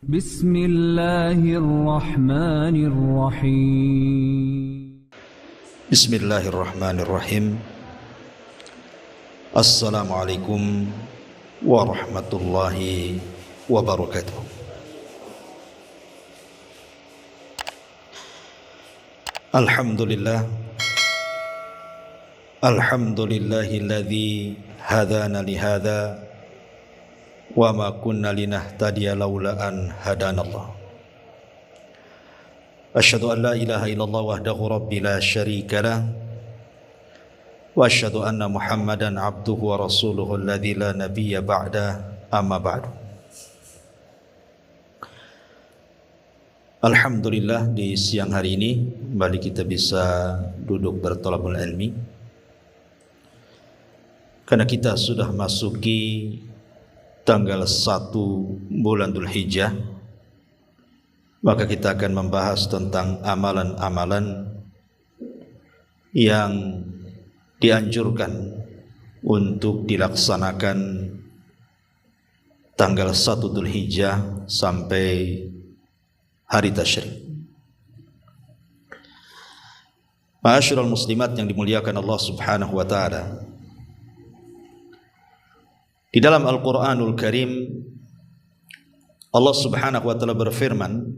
Bismillahirrahmanirrahim. Bismillahirrahmanirrahim. Assalamualaikum warahmatullahi wabarakatuh. Alhamdulillah. Alhamdulillahilladzi hadana lihadza wa ma kunna linahtadiya laula an hadanallah. Asyhadu an la ilaha illallah wahdahu rabbi la syarika lah wa asyhadu anna Muhammadan abduhu wa rasuluhu alladzi la nabiyya ba'da, amma ba'du. Alhamdulillah, di siang hari ini kembali kita bisa duduk bertolabul ilmi, karena kita sudah masuki tanggal 1 bulan Dzulhijjah. Maka kita akan membahas tentang amalan-amalan yang dianjurkan untuk dilaksanakan tanggal 1 Dzulhijjah sampai hari tasyrik. Ma'asyiral muslimat yang dimuliakan Allah Subhanahu wa taala, di dalam Al-Quranul Karim Allah Subhanahu wa ta'ala berfirman,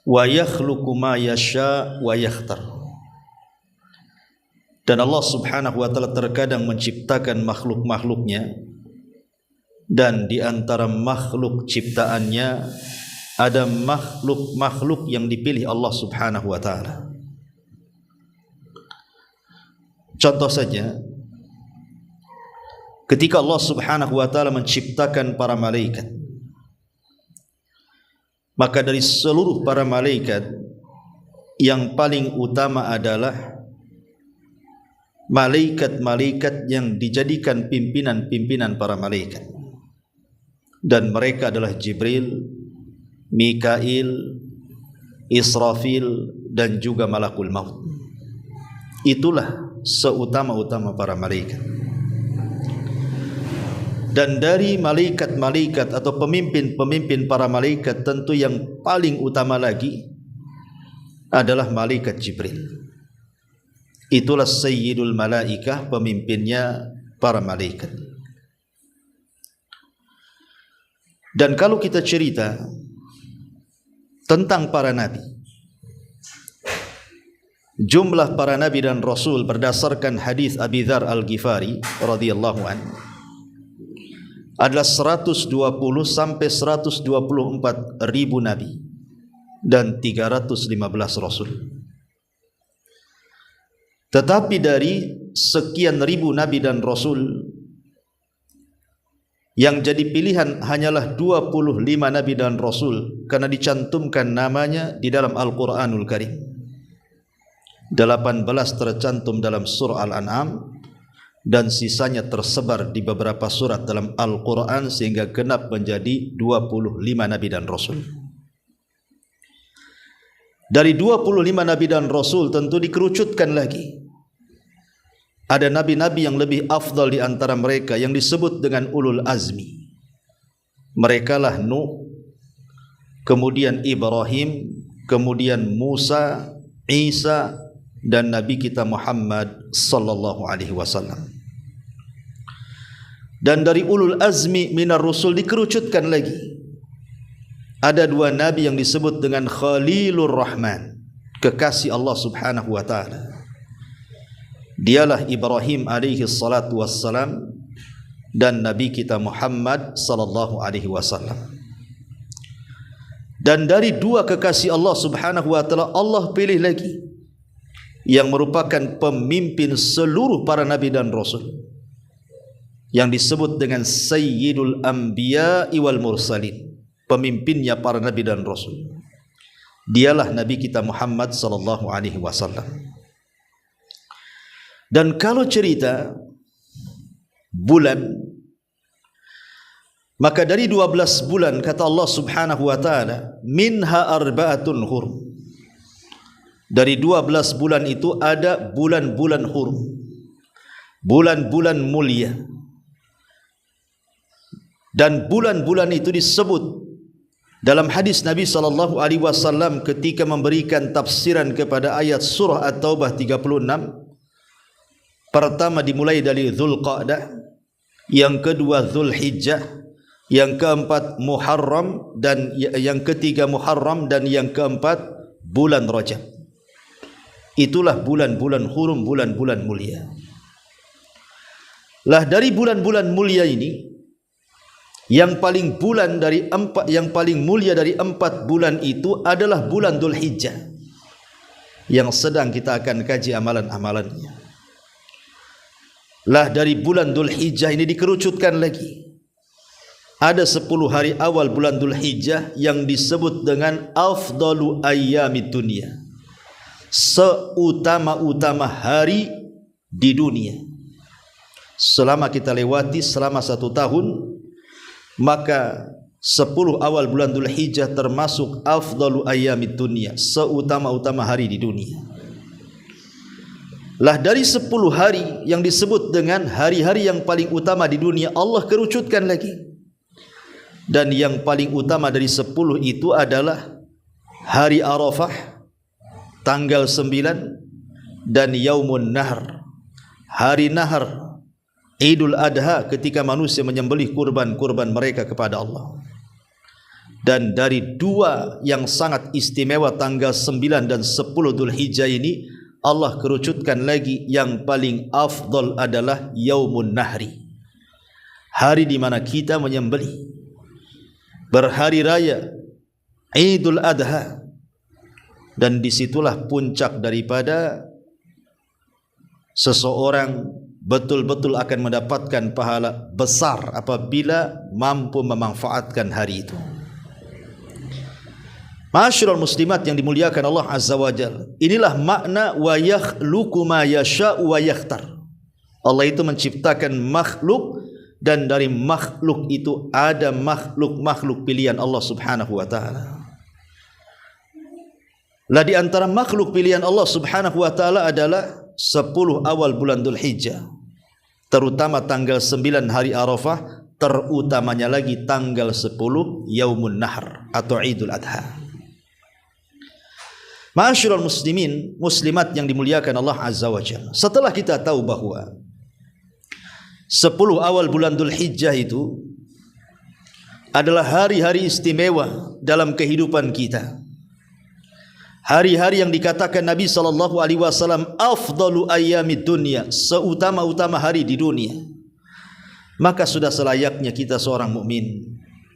wa yakhluqu ma yasha wa yakhtar. Dan Allah Subhanahu wa ta'ala terkadang menciptakan makhluk-makhluknya, dan di antara makhluk ciptaannya ada makhluk-makhluk yang dipilih Allah Subhanahu wa ta'ala. Contoh saja, ketika Allah Subhanahu wa ta'ala menciptakan para malaikat, maka dari seluruh para malaikat yang paling utama adalah malaikat-malaikat yang dijadikan pimpinan-pimpinan para malaikat, dan mereka adalah Jibril, Mikail, Israfil, dan juga Malakul Maut. Itulah seutama-utama para malaikat. Dan dari malaikat-malaikat atau pemimpin-pemimpin para malaikat, tentu yang paling utama lagi adalah malaikat Jibril. Itulah sayyidul malaikah, pemimpinnya para malaikat. Dan kalau kita cerita tentang para nabi, jumlah para nabi dan rasul berdasarkan hadis Abi Dzar Al-Ghifari radhiyallahu anhu adalah 120 sampai 124 ribu nabi dan 315 rasul. Tetapi dari sekian ribu nabi dan rasul, yang jadi pilihan hanyalah 25 nabi dan rasul, karena dicantumkan namanya di dalam Al-Quranul Karim. 18 tercantum dalam surah Al-An'am, dan sisanya tersebar di beberapa surat dalam Al-Quran, sehingga genap menjadi 25 nabi dan rasul. Dari 25 nabi dan rasul tentu dikerucutkan lagi. Ada nabi-nabi yang lebih afdal di antara mereka yang disebut dengan ulul azmi. Mereka lah Nuh, kemudian Ibrahim, kemudian Musa, Isa, dan Nabi kita Muhammad sallallahu alaihi wasallam. Dan dari ulul azmi minar rusul dikerucutkan lagi. Ada 2 nabi yang disebut dengan Khalilur Rahman, kekasih Allah Subhanahu wa taala. Dialah Ibrahim alaihi salatu wassalam dan Nabi kita Muhammad sallallahu alaihi wasallam. Dan dari 2 kekasih Allah Subhanahu wa taala, Allah pilih lagi yang merupakan pemimpin seluruh para nabi dan rasul, yang disebut dengan Sayyidul Anbiya wal Mursalin, pemimpinnya para nabi dan rasul. Dialah Nabi kita Muhammad sallallahu alaihi wasallam. Dan kalau cerita bulan, maka dari 12 bulan kata Allah Subhanahu wa taala, minha arba'atun hurum. Dari 12 bulan itu ada bulan-bulan hurum, bulan-bulan mulia. Dan bulan-bulan itu disebut Dalam hadis Nabi SAW ketika memberikan tafsiran kepada ayat surah At-Taubah 36, pertama dimulai dari Dzulqa'dah, yang kedua Dzulhijjah, yang keempat Muharram, dan yang ketiga Muharram, dan yang keempat bulan Rajab. Itulah bulan-bulan hurum, bulan-bulan mulia. Lah dari bulan-bulan mulia ini, yang paling mulia dari 4 bulan itu adalah bulan Dzulhijjah, yang sedang kita akan kaji amalan-amalannya. Lah dari bulan Dzulhijjah ini dikerucutkan lagi. Ada 10 hari awal bulan Dzulhijjah yang disebut dengan afdalu ayyamid dunya, seutama-utama hari di dunia. Selama kita lewati selama 1 tahun, maka 10 awal bulan Dzulhijjah termasuk afdalu ayyamid dunya, seutama-utama hari di dunia. Lah dari 10 hari yang disebut dengan hari-hari yang paling utama di dunia, Allah kerucutkan lagi. Dan yang paling utama dari 10 itu adalah hari Arafah tanggal 9 dan Yaumun Nahr, hari Nahar, Idul Adha, ketika manusia menyembelih kurban-kurban mereka kepada Allah. Dan dari 2 yang sangat istimewa tanggal 9 dan 10 Dzulhijjah ini, Allah kerucutkan lagi yang paling afdal adalah Yaumun Nahri, hari di mana kita menyembelih, berhari raya Idul Adha. Dan disitulah puncak daripada seseorang betul-betul akan mendapatkan pahala besar apabila mampu memanfaatkan hari itu. Ma'asyiral muslimat yang dimuliakan Allah Azza wa Jalla, inilah makna wa yakhluqu ma yasha'u wa yakhtar. Allah itu menciptakan makhluk, dan dari makhluk itu ada makhluk-makhluk pilihan Allah Subhanahu wa taala. Lah di antara makhluk pilihan Allah Subhanahu wa taala adalah 10 awal bulan Dzulhijjah, terutama tanggal 9 hari Arafah, terutamanya lagi tanggal 10 Yaumun Nahr atau Idul Adha. Ma'asyiral muslimin, muslimat yang dimuliakan Allah Azza wa Jalla, setelah kita tahu bahwa 10 awal bulan Dzulhijjah itu adalah hari-hari istimewa dalam kehidupan kita, hari-hari yang dikatakan Nabi SAW afdalu ayyamid dunya, seutama-utama hari di dunia, maka sudah selayaknya kita seorang mukmin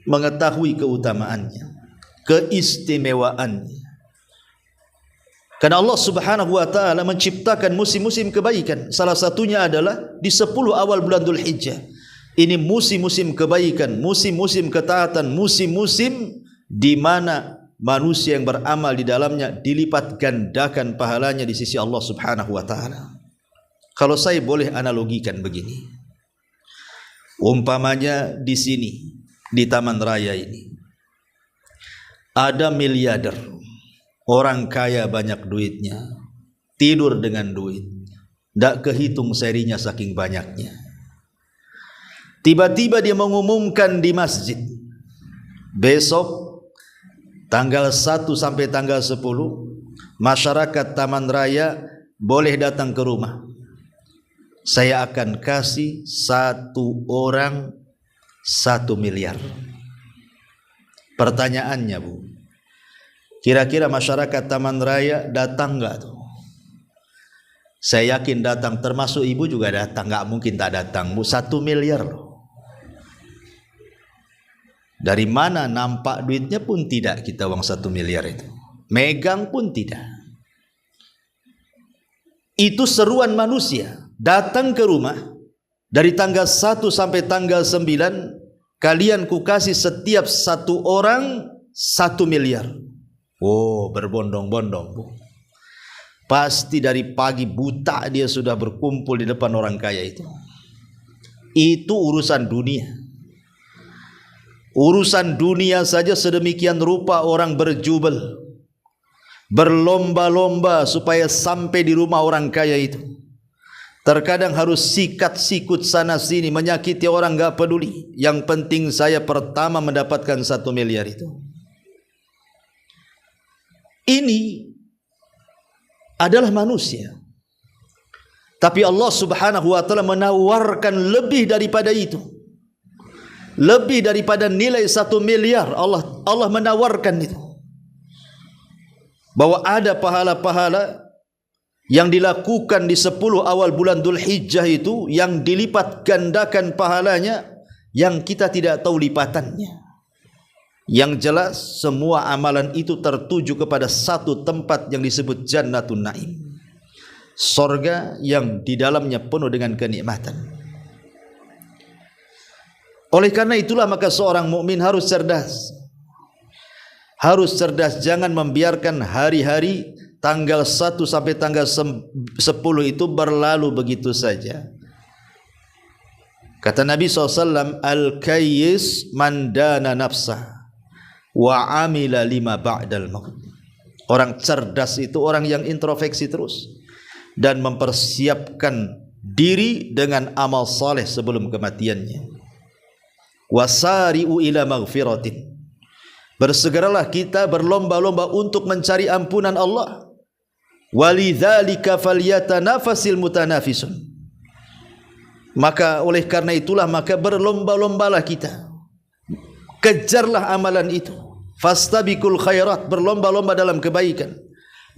mengetahui keutamaannya, keistimewaannya. Karena Allah Subhanahu wa taala menciptakan musim-musim kebaikan. Salah satunya adalah di 10 awal bulan Dzulhijjah. Ini musim-musim kebaikan, musim-musim ketaatan, musim-musim di mana manusia yang beramal di dalamnya dilipat gandakan pahalanya di sisi Allah Subhanahu wa taala. Kalau saya boleh analogikan begini, umpamanya di sini, di Taman Raya ini, ada miliarder, orang kaya banyak duitnya, tidur dengan duit, tidak kehitung serinya saking banyaknya. Tiba-tiba dia mengumumkan di masjid, besok tanggal 1 sampai tanggal 10 masyarakat Taman Raya boleh datang ke rumah. Saya akan kasih 1 orang 1 miliar. Pertanyaannya, Bu, kira-kira masyarakat Taman Raya datang enggak tuh? Saya yakin datang, termasuk ibu juga datang, enggak mungkin tak datang, Bu. 1 miliar loh. Dari mana nampak duitnya pun tidak kita uang 1 miliar itu. Megang pun tidak. Itu seruan manusia. Datang ke rumah dari tanggal 1 sampai tanggal 9, kalian kukasih setiap 1 orang 1 miliar. Oh, berbondong-bondong, Bu. Pasti dari pagi buta dia sudah berkumpul di depan orang kaya itu. Itu urusan dunia. Urusan dunia saja sedemikian rupa orang berjubel, berlomba-lomba supaya sampai di rumah orang kaya itu. Terkadang harus sikat-sikut sana sini, menyakiti orang, enggak peduli. Yang penting saya pertama mendapatkan 1 miliar itu. ini adalah manusia. Tapi Allah Subhanahu wa taala menawarkan lebih daripada itu. Lebih daripada nilai 1 miliar. Allah menawarkan itu. Bahwa ada pahala-pahala yang dilakukan di 10 awal bulan Dzulhijjah itu yang dilipat gandakan pahalanya yang kita tidak tahu lipatannya. Yang jelas semua amalan itu tertuju kepada satu tempat yang disebut Jannatun Naim. Surga yang di dalamnya penuh dengan kenikmatan. Oleh karena itulah maka seorang mukmin harus cerdas. Harus cerdas, jangan membiarkan hari-hari tanggal 1 sampai tanggal 10 itu berlalu begitu saja. Kata Nabi SAW, Al-kayyis man dana nafsah wa amila lima ba'dal maut. Orang cerdas itu orang yang introspeksi terus dan mempersiapkan diri dengan amal saleh sebelum kematiannya. Wasari'u ila maghfiratin. Bersegeralah kita berlomba-lomba untuk mencari ampunan Allah. Walidzalika falyatanafasil mutanafisun. Maka oleh karena itulah maka berlomba-lombalah kita. Kejarlah amalan itu. Fastabiqul khairat, berlomba-lomba dalam kebaikan.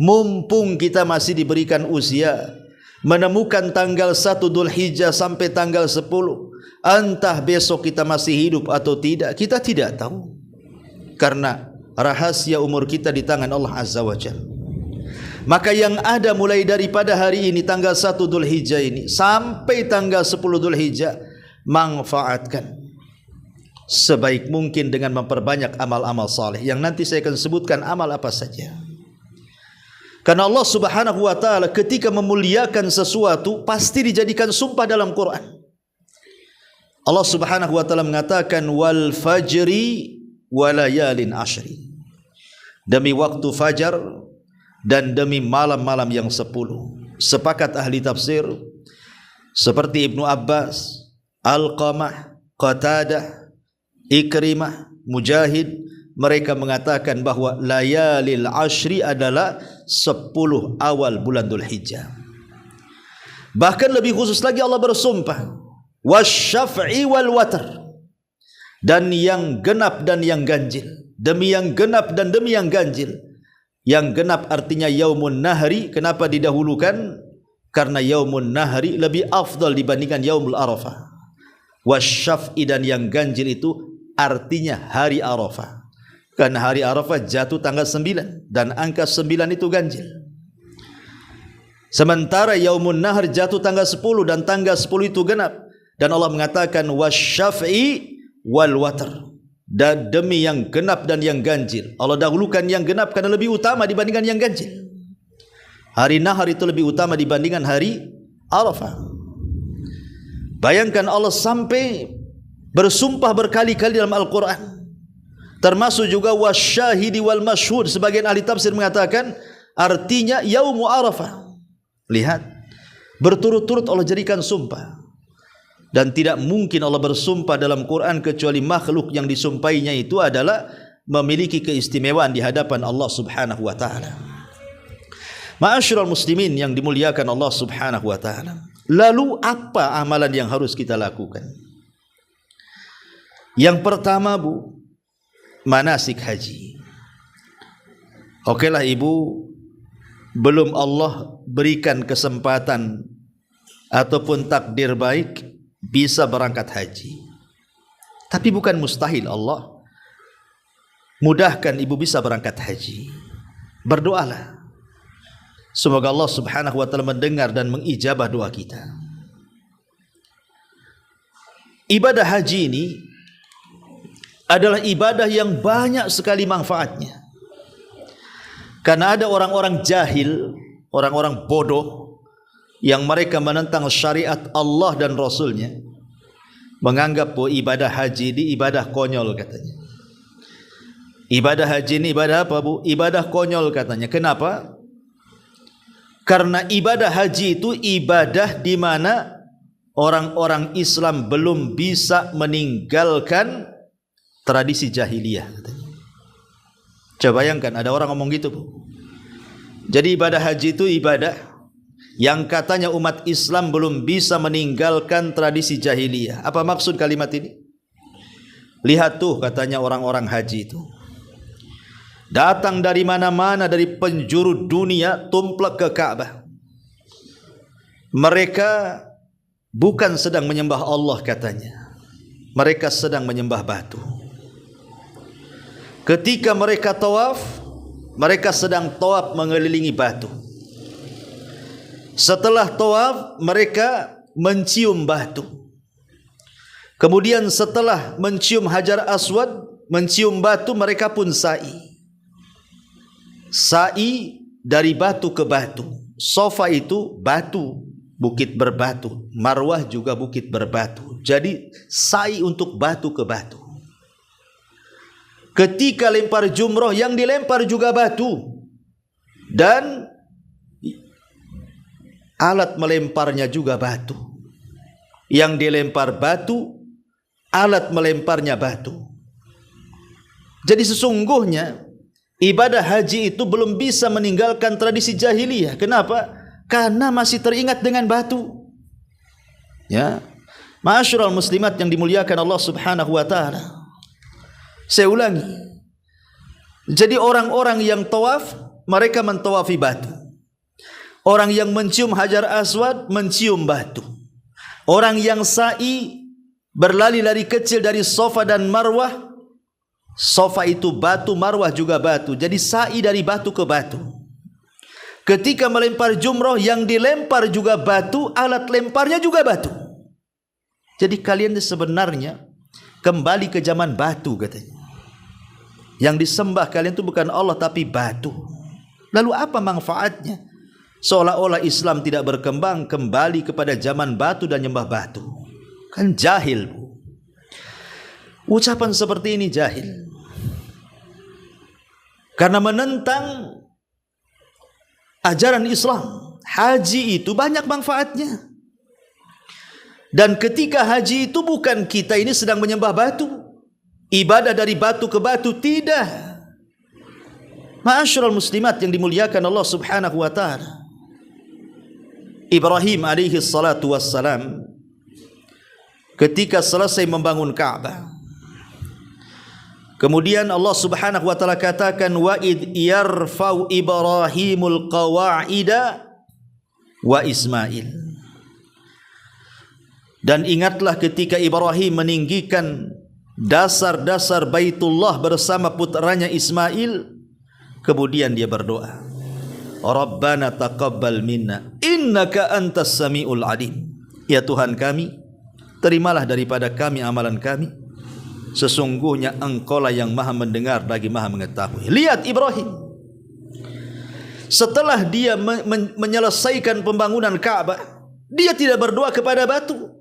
Mumpung kita masih diberikan usia, menemukan tanggal 1 Dzulhijjah sampai tanggal 10, entah besok kita masih hidup atau tidak, kita tidak tahu. Karena rahasia umur kita di tangan Allah Azza wa Jalla. Maka yang ada mulai daripada hari ini tanggal 1 Dzulhijjah ini sampai tanggal 10 Dzulhijjah, manfaatkan sebaik mungkin dengan memperbanyak amal-amal saleh yang nanti saya akan sebutkan amal apa saja. Karena Allah Subhanahu wa taala ketika memuliakan sesuatu pasti dijadikan sumpah dalam Quran. Allah Subhanahu wa taala mengatakan wal fajri walayalin ashri. Demi waktu fajar dan demi malam-malam yang 10. Sepakat ahli tafsir seperti Ibnu Abbas, Alqamah, Qatadah, Ikrimah, Mujahid, mereka mengatakan bahwa layalil ashri adalah 10 awal bulan Dzulhijjah. Bahkan lebih khusus lagi Allah bersumpah wasyaf'i wal watr, dan yang genap dan yang ganjil. Demi yang genap dan demi yang ganjil. Yang genap artinya yaumun nahri. Kenapa didahulukan? Karena yaumun nahri lebih afdal dibandingkan yaumul arafah. Wasyaf'i, dan yang ganjil itu artinya hari Arafah. Karena hari Arafah jatuh tanggal 9 dan angka 9 itu ganjil. Sementara yaumun nahr jatuh tanggal 10 dan tanggal 10 itu genap. Dan Allah mengatakan wasyaf'i wal watr, dan demi yang genap dan yang ganjil. Allah dahulukan yang genap karena lebih utama dibandingkan yang ganjil. Hari nahar itu lebih utama dibandingkan hari Arafah. Bayangkan Allah sampai bersumpah berkali-kali dalam Al-Quran. Termasuk juga wasyahidi wal masyhud. Sebagian ahli tafsir mengatakan artinya yaumu Arafah. Lihat, berturut-turut Allah jadikan sumpah. Dan tidak mungkin Allah bersumpah dalam Quran kecuali makhluk yang disumpahinya itu adalah memiliki keistimewaan di hadapan Allah Subhanahu wa taala. Ma'asyiral muslimin yang dimuliakan Allah Subhanahu wa taala. Lalu apa amalan yang harus kita lakukan? Yang pertama, Bu, manasik haji. Okelah ibu, belum Allah berikan kesempatan ataupun takdir baik bisa berangkat haji. Tapi bukan mustahil Allah mudahkan ibu bisa berangkat haji. Berdoalah. Semoga Allah Subhanahu wa taala mendengar dan mengijabah doa kita. Ibadah haji ini adalah ibadah yang banyak sekali manfaatnya. Karena ada orang-orang jahil, orang-orang bodoh yang mereka menentang syariat Allah dan Rasulnya, menganggap bahwa ibadah haji ini ibadah konyol katanya. Ibadah haji ini ibadah apa, Bu? Ibadah konyol katanya. Kenapa? Karena ibadah haji itu ibadah di mana orang-orang Islam belum bisa meninggalkan tradisi jahiliyah katanya. Coba bayangkan ada orang ngomong gitu, Bu. Jadi ibadah haji itu ibadah yang katanya umat Islam belum bisa meninggalkan tradisi jahiliyah. Apa maksud kalimat ini? Lihat tuh, katanya orang-orang haji itu datang dari mana-mana, dari penjuru dunia, tumplek ke Ka'bah. Mereka bukan sedang menyembah Allah katanya, mereka sedang menyembah batu. Ketika mereka tawaf, mereka sedang tawaf mengelilingi batu. Setelah tawaf, mereka mencium batu. Kemudian setelah mencium Hajar Aswad, mencium batu, mereka pun sa'i. Sa'i dari batu ke batu. Sofa itu batu, bukit berbatu. Marwah juga bukit berbatu. Jadi sa'i untuk batu ke batu. Ketika lempar jumroh, yang dilempar juga batu. Dan alat melemparnya juga batu. Yang dilempar batu, alat melemparnya batu. Jadi sesungguhnya ibadah haji itu belum bisa meninggalkan tradisi jahiliyah. Kenapa? Karena masih teringat dengan batu. Ya, ma'asyiral muslimat yang dimuliakan Allah Subhanahu wa taala. Saya ulangi. Jadi orang-orang yang tawaf, mereka mentawafi batu. Orang yang mencium Hajar Aswad, mencium batu. Orang yang sa'i, berlari-lari kecil dari Safa dan Marwah, Safa itu batu, Marwah juga batu. Jadi sa'i dari batu ke batu. Ketika melempar jumroh, yang dilempar juga batu, alat lemparnya juga batu. Jadi kalian sebenarnya kembali ke zaman batu katanya. Yang disembah kalian itu bukan Allah tapi batu. Lalu apa manfaatnya? Seolah-olah Islam tidak berkembang, kembali kepada zaman batu dan nyembah batu. Kan jahil, Bu. Ucapan seperti ini jahil. Karena menentang ajaran Islam. Haji itu banyak manfaatnya. Dan ketika haji itu bukan kita ini sedang menyembah batu, ibadah dari batu ke batu, tidak. Ma'asyiral muslimat yang dimuliakan Allah Subhanahu wa taala. Ibrahim alaihi salatu wassalam ketika selesai membangun Ka'bah, kemudian Allah Subhanahu wa taala katakan, wa id yarfa'u Ibrahimul qawa'ida wa Ismail. Dan ingatlah ketika Ibrahim meninggikan dasar-dasar Baitullah bersama putranya Ismail, kemudian dia berdoa, Rabbana taqabbal minna innaka antas samiul alim. Ya Tuhan kami, terimalah daripada kami amalan kami, sesungguhnya Engkaulah yang maha mendengar lagi maha mengetahui. Lihat Ibrahim, setelah dia menyelesaikan pembangunan Ka'bah, dia tidak berdoa kepada batu,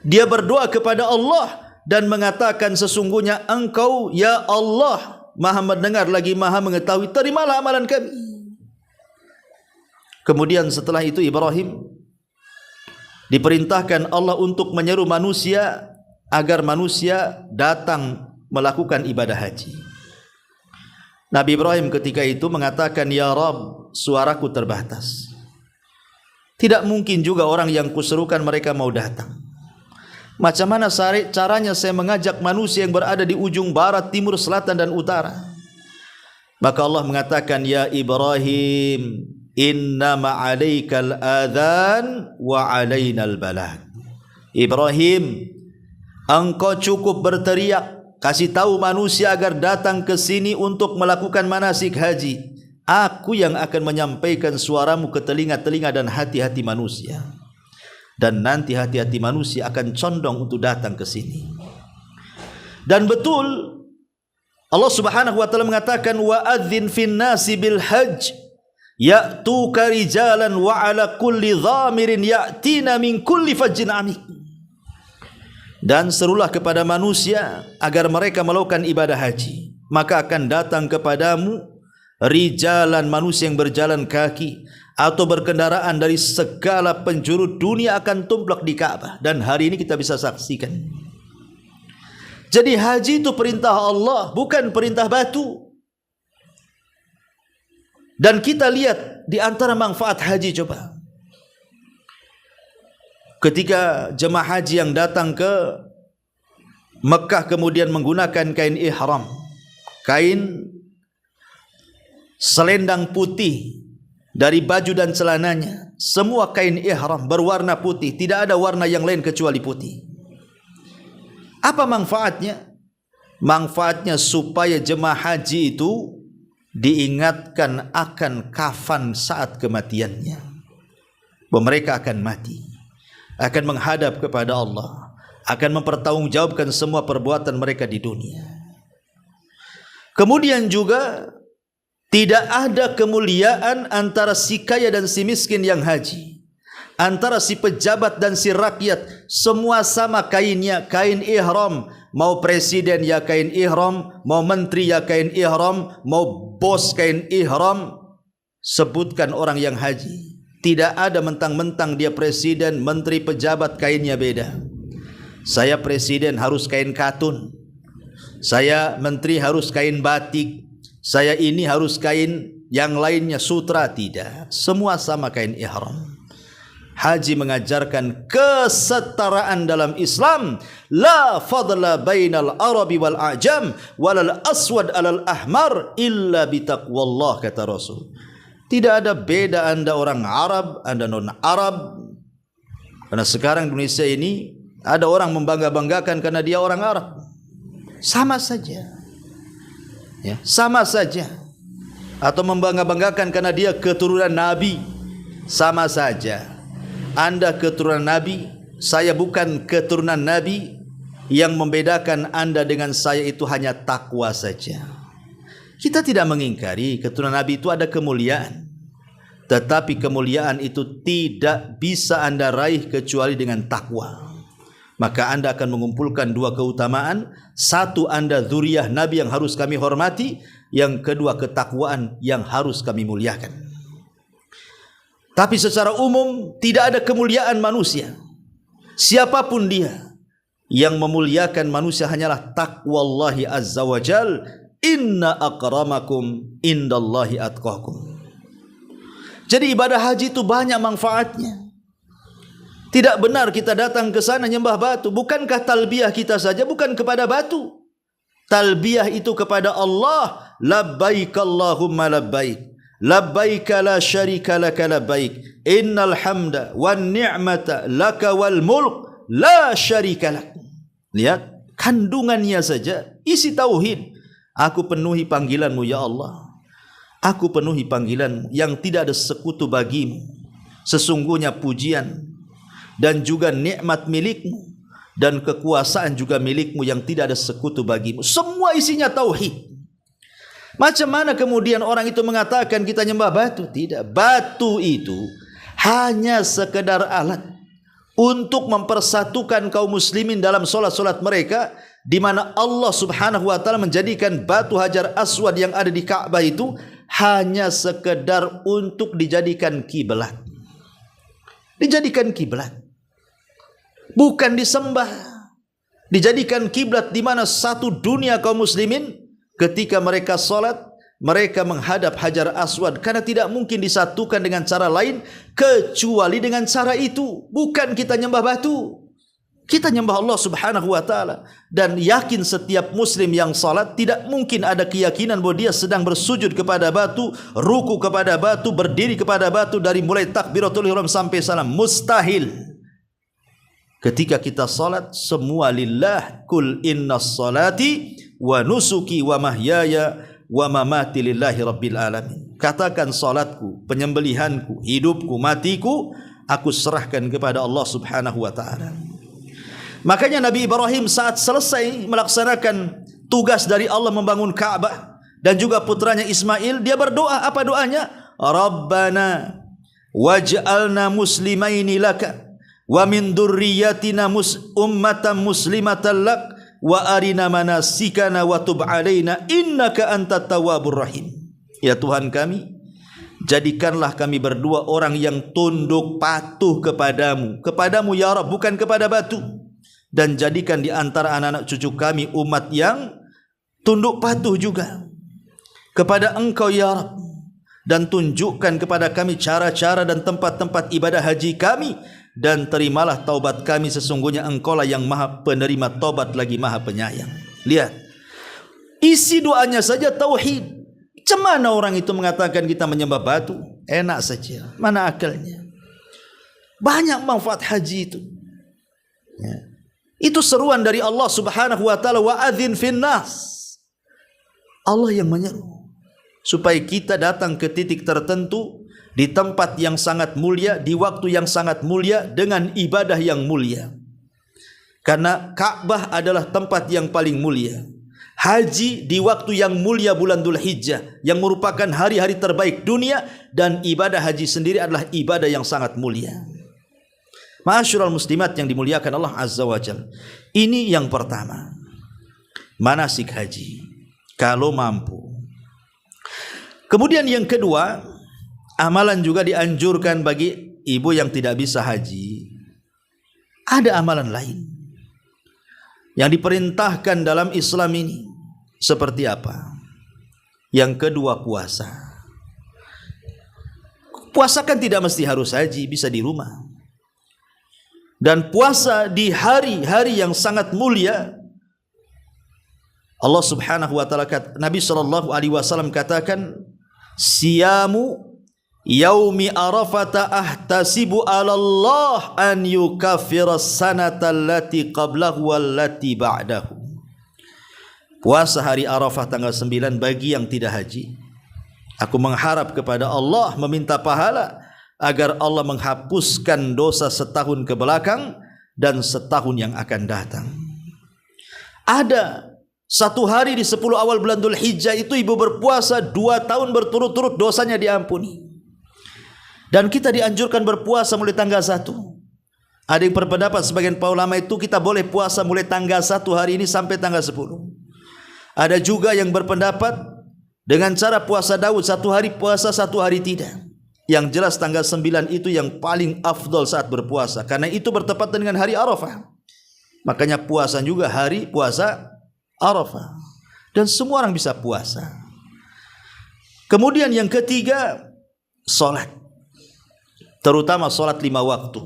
dia berdoa kepada Allah dan mengatakan, sesungguhnya Engkau ya Allah maha mendengar lagi maha mengetahui, terimalah amalan kami. Kemudian setelah itu Ibrahim diperintahkan Allah untuk menyeru manusia agar manusia datang melakukan ibadah haji. Nabi Ibrahim ketika itu mengatakan, ya Rabb, suaraku terbatas. Tidak mungkin juga orang yang kuserukan mereka mau datang. Macam mana caranya saya mengajak manusia yang berada di ujung barat, timur, selatan dan utara? Maka Allah mengatakan, ya Ibrahim, innama alaikal adhan wa alainal balag. Ibrahim, engkau cukup berteriak, kasih tahu manusia agar datang ke sini untuk melakukan manasik haji. Aku yang akan menyampaikan suaramu ke telinga-telinga dan hati-hati manusia. Dan nanti hati-hati manusia akan condong untuk datang ke sini. Dan betul Allah Subhanahu wa taala mengatakan, wa adzin fin nasi bil hajj ya'tuka rijalan wa ala kulli dhamirin ya'tina min kulli fajjin amik. Dan serulah kepada manusia agar mereka melakukan ibadah haji, maka akan datang kepadamu rijalan, manusia yang berjalan kaki atau berkendaraan dari segala penjuru dunia akan tumplek di Ka'bah. Dan hari ini kita bisa saksikan. Jadi haji itu perintah Allah, bukan perintah batu. Dan kita lihat di antara manfaat haji, coba. Ketika jemaah haji yang datang ke Mekah kemudian menggunakan kain ihram, kain selendang putih dari baju dan celananya, semua kain ihram berwarna putih, tidak ada warna yang lain kecuali putih. Apa manfaatnya? Manfaatnya supaya jemaah haji itu diingatkan akan kafan saat kematiannya, bahwa mereka akan mati, akan menghadap kepada Allah, akan mempertanggungjawabkan semua perbuatan mereka di dunia. Kemudian juga tidak ada kemuliaan antara si kaya dan si miskin yang haji, antara si pejabat dan si rakyat, semua sama kainnya, kain ihram. Mau presiden ya kain ihram, mau menteri ya kain ihram, mau bos kain ihram. Sebutkan orang yang haji, tidak ada mentang-mentang dia presiden, menteri, pejabat kainnya beda. Saya presiden harus kain katun, saya menteri harus kain batik, saya ini harus kain yang lainnya sutra. Tidak, semua sama kain ihram. Haji mengajarkan kesetaraan dalam Islam. La fadla bainal arabi wal a'jam walal aswad alal ahmar illa bitaqwallah, kata Rasul. Tidak ada beda Anda orang Arab, Anda non Arab. Karena sekarang Indonesia ini ada orang membangga-banggakan karena dia orang Arab. Sama saja, ya, sama saja. Atau membangga-banggakan karena dia keturunan Nabi. Sama saja. Anda keturunan Nabi, saya bukan keturunan Nabi. Yang membedakan Anda dengan saya itu hanya takwa saja. Kita tidak mengingkari keturunan Nabi itu ada kemuliaan, tetapi kemuliaan itu tidak bisa Anda raih kecuali dengan takwa. Maka Anda akan mengumpulkan dua keutamaan. Satu, Anda zuriyah Nabi yang harus kami hormati. Yang kedua, ketakwaan yang harus kami muliakan. Tapi secara umum tidak ada kemuliaan manusia, siapapun dia. Yang memuliakan manusia hanyalah taqwallahi azza wa jal. Inna akramakum indallahi atqakum. Jadi ibadah haji itu banyak manfaatnya. Tidak benar kita datang ke sana nyembah batu. Bukankah talbiyah kita saja bukan kepada batu? Talbiyah itu kepada Allah. Labbaik Allahumma labbaik. Labbaik la syarika laka labbaik. Innal hamda wan ni'mata laka wal mulk la syarika lak. Lihat kandungannya saja, isi tauhid. Aku penuhi panggilanmu ya Allah. Aku penuhi panggilanmu yang tidak ada sekutu bagimu. Sesungguhnya pujian dan juga nikmat milikmu dan kekuasaan juga milikmu yang tidak ada sekutu bagimu. Semua isinya tauhid. Macam mana kemudian orang itu mengatakan kita nyembah batu? Tidak, batu itu hanya sekedar alat untuk mempersatukan kaum muslimin dalam solat-solat mereka, di mana Allah subhanahu wa ta'ala menjadikan batu Hajar Aswad yang ada di Ka'bah itu hanya sekedar untuk dijadikan kiblat. Dijadikan kiblat, bukan disembah. Dijadikan kiblat di mana satu dunia kaum muslimin ketika mereka salat, mereka menghadap Hajar Aswad, karena tidak mungkin disatukan dengan cara lain kecuali dengan cara itu. Bukan kita nyembah batu, kita nyembah Allah subhanahu wa ta'ala. Dan yakin setiap muslim yang salat tidak mungkin ada keyakinan bahwa dia sedang bersujud kepada batu, ruku kepada batu, berdiri kepada batu dari mulai takbiratul ihram sampai salam. Mustahil. Ketika kita salat, semua lillah. Kul innas salati wa nusuki wa mahyaya wa mamati lillahi rabbil alamin. Katakan salatku, penyembelihanku, hidupku, matiku, aku serahkan kepada Allah subhanahu wa ta'ala. Makanya Nabi Ibrahim saat selesai melaksanakan tugas dari Allah membangun Ka'bah, dan juga putranya Ismail, dia berdoa. Apa doanya? Rabbana waj'alna muslimaini laka wa min dzurriyyatina ummatan muslimatan lak wa arina manasikana wa tub alaina innaka antat tawwabur rahim. Ya Tuhan kami, jadikanlah kami berdua orang yang tunduk patuh kepadamu. Kepadamu ya Rabb, bukan kepada batu. Dan jadikan di antara anak-anak cucu kami umat yang tunduk patuh juga kepada Engkau ya Rabb. dan tunjukkan kepada kami cara-cara dan tempat-tempat ibadah haji kami, dan terimalah taubat kami, sesungguhnya Engkaulah yang Maha penerima taubat lagi Maha penyayang. Lihat, isi doanya saja tauhid. Cemana orang itu mengatakan kita menyembah batu? Enak saja, mana akalnya? Banyak manfaat haji itu. Ya. Itu seruan dari Allah Subhanahu wa taala, wa adzin finnas. Allah yang menyeru supaya kita datang ke titik tertentu, di tempat yang sangat mulia, di waktu yang sangat mulia, dengan ibadah yang mulia. Karena Ka'bah adalah tempat yang paling mulia. Haji di waktu yang mulia bulan Dzulhijjah, yang merupakan hari-hari terbaik dunia, dan ibadah haji sendiri adalah ibadah yang sangat mulia. Ma'asyiral muslimat yang dimuliakan Allah Azza wa Jalla. Ini yang pertama, manasik haji, kalau mampu. Kemudian yang kedua, amalan juga dianjurkan bagi ibu yang tidak bisa haji. Ada amalan lain yang diperintahkan dalam Islam ini. Seperti apa? Yang kedua, puasa. Puasa kan tidak mesti harus haji, bisa di rumah. Dan puasa di hari-hari yang sangat mulia, Allah Subhanahu wa taala, Nabi sallallahu alaihi wasallam katakan, siyamu yaumi arafata ahtasibu 'ala Allah an yukaffira as-sanata allati qablahu wallati ba'dahu. Puasa hari Arafah tanggal 9 bagi yang tidak haji, aku mengharap kepada Allah, meminta pahala agar Allah menghapuskan dosa setahun ke belakang dan setahun yang akan datang. Ada satu hari di 10 awal bulan Dzulhijjah itu ibu berpuasa 2 tahun berturut-turut, dosanya diampuni. Dan kita dianjurkan berpuasa mulai tanggal 1. Ada yang berpendapat, sebagian para ulama itu kita boleh puasa mulai tanggal 1 hari ini sampai tanggal 10. Ada juga yang berpendapat dengan cara puasa Daud, 1 hari puasa 1 hari tidak. Yang jelas tanggal 9 itu yang paling afdol saat berpuasa, karena itu bertepatan dengan hari Arafah. Makanya puasa juga hari puasa Arafah, dan semua orang bisa puasa. Kemudian yang ketiga, solat, terutama solat 5 waktu.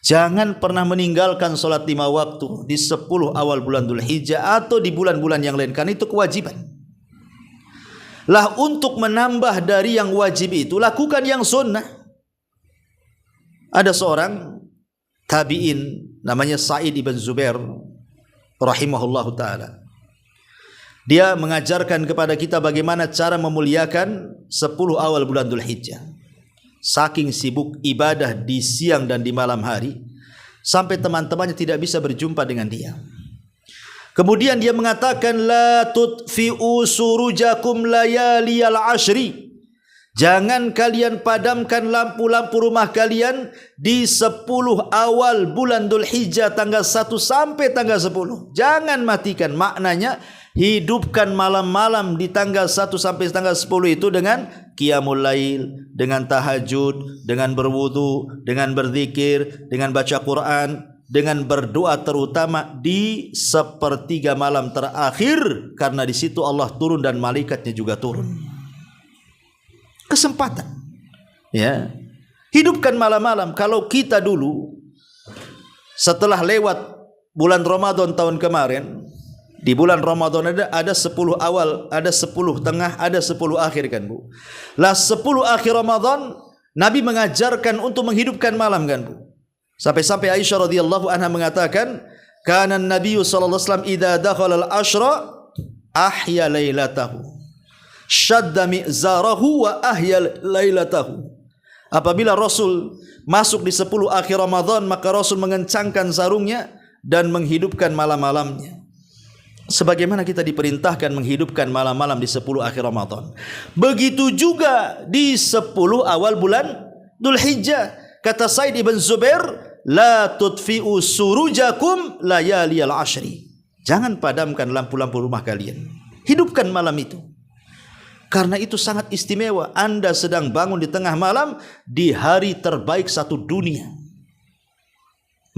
Jangan pernah meninggalkan solat 5 waktu di 10 awal bulan Dzulhijjah atau di bulan-bulan yang lain, karena itu kewajiban. Lah, untuk menambah dari yang wajib itu, lakukan yang sunnah. Ada seorang tabi'in namanya Sa'id ibn Zubair rahimahullahu ta'ala. Dia mengajarkan kepada kita bagaimana cara memuliakan 10 awal bulan Dzulhijjah. Saking sibuk ibadah di siang dan di malam hari, sampai teman-temannya tidak bisa berjumpa dengan dia. Kemudian dia mengatakan, la tutfi'u surujakum layaliyal ashri. Jangan kalian padamkan lampu-lampu rumah kalian di 10 awal bulan Dzulhijjah tanggal 1 sampai tanggal 10. Jangan matikan. Maknanya, hidupkan malam-malam di tanggal 1 sampai tanggal 10 itu dengan qiyamul lail, dengan tahajud, dengan berwudu, dengan berzikir, dengan baca Quran, dengan berdoa, terutama di sepertiga malam terakhir, karena di situ Allah turun dan malaikatnya juga turun. Kesempatan, ya, hidupkan malam-malam. Kalau kita dulu setelah lewat bulan Ramadan tahun kemarin, di bulan Ramadan ada 10 awal, ada 10 tengah, ada 10 akhir, kan Bu? Lah 10 akhir Ramadan Nabi mengajarkan untuk menghidupkan malam, kan Bu? Sampai-sampai Aisyah radhiyallahu anha mengatakan, kana an-nabiy sallallahu alaihi wasallam idza dakhala al-ashra ahya lailatahu, shadda mi'zarahu wa ahya lailatahu. Apabila Rasul masuk di 10 akhir Ramadan, maka Rasul mengencangkan sarungnya dan menghidupkan malam-malamnya. Sebagaimana kita diperintahkan menghidupkan malam-malam di 10 akhir Ramadan, begitu juga di 10 awal bulan Dzulhijjah. Kata Sa'id ibn Zubair, la tutfi'u surujakum layaliyal ashri. Jangan padamkan lampu-lampu rumah kalian, hidupkan malam itu, karena itu sangat istimewa. Anda sedang bangun di tengah malam di hari terbaik satu dunia.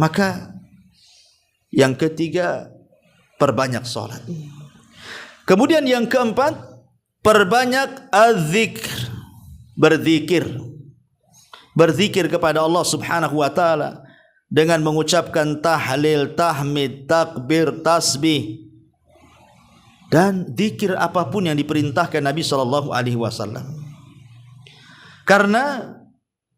Maka yang ketiga, perbanyak sholat. Kemudian yang keempat, perbanyak az-zikr. berzikir. Berzikir kepada Allah Subhanahu wa taala dengan mengucapkan tahlil, tahmid, takbir, tasbih dan zikir apapun yang diperintahkan Nabi sallallahu alaihi wasallam. Karena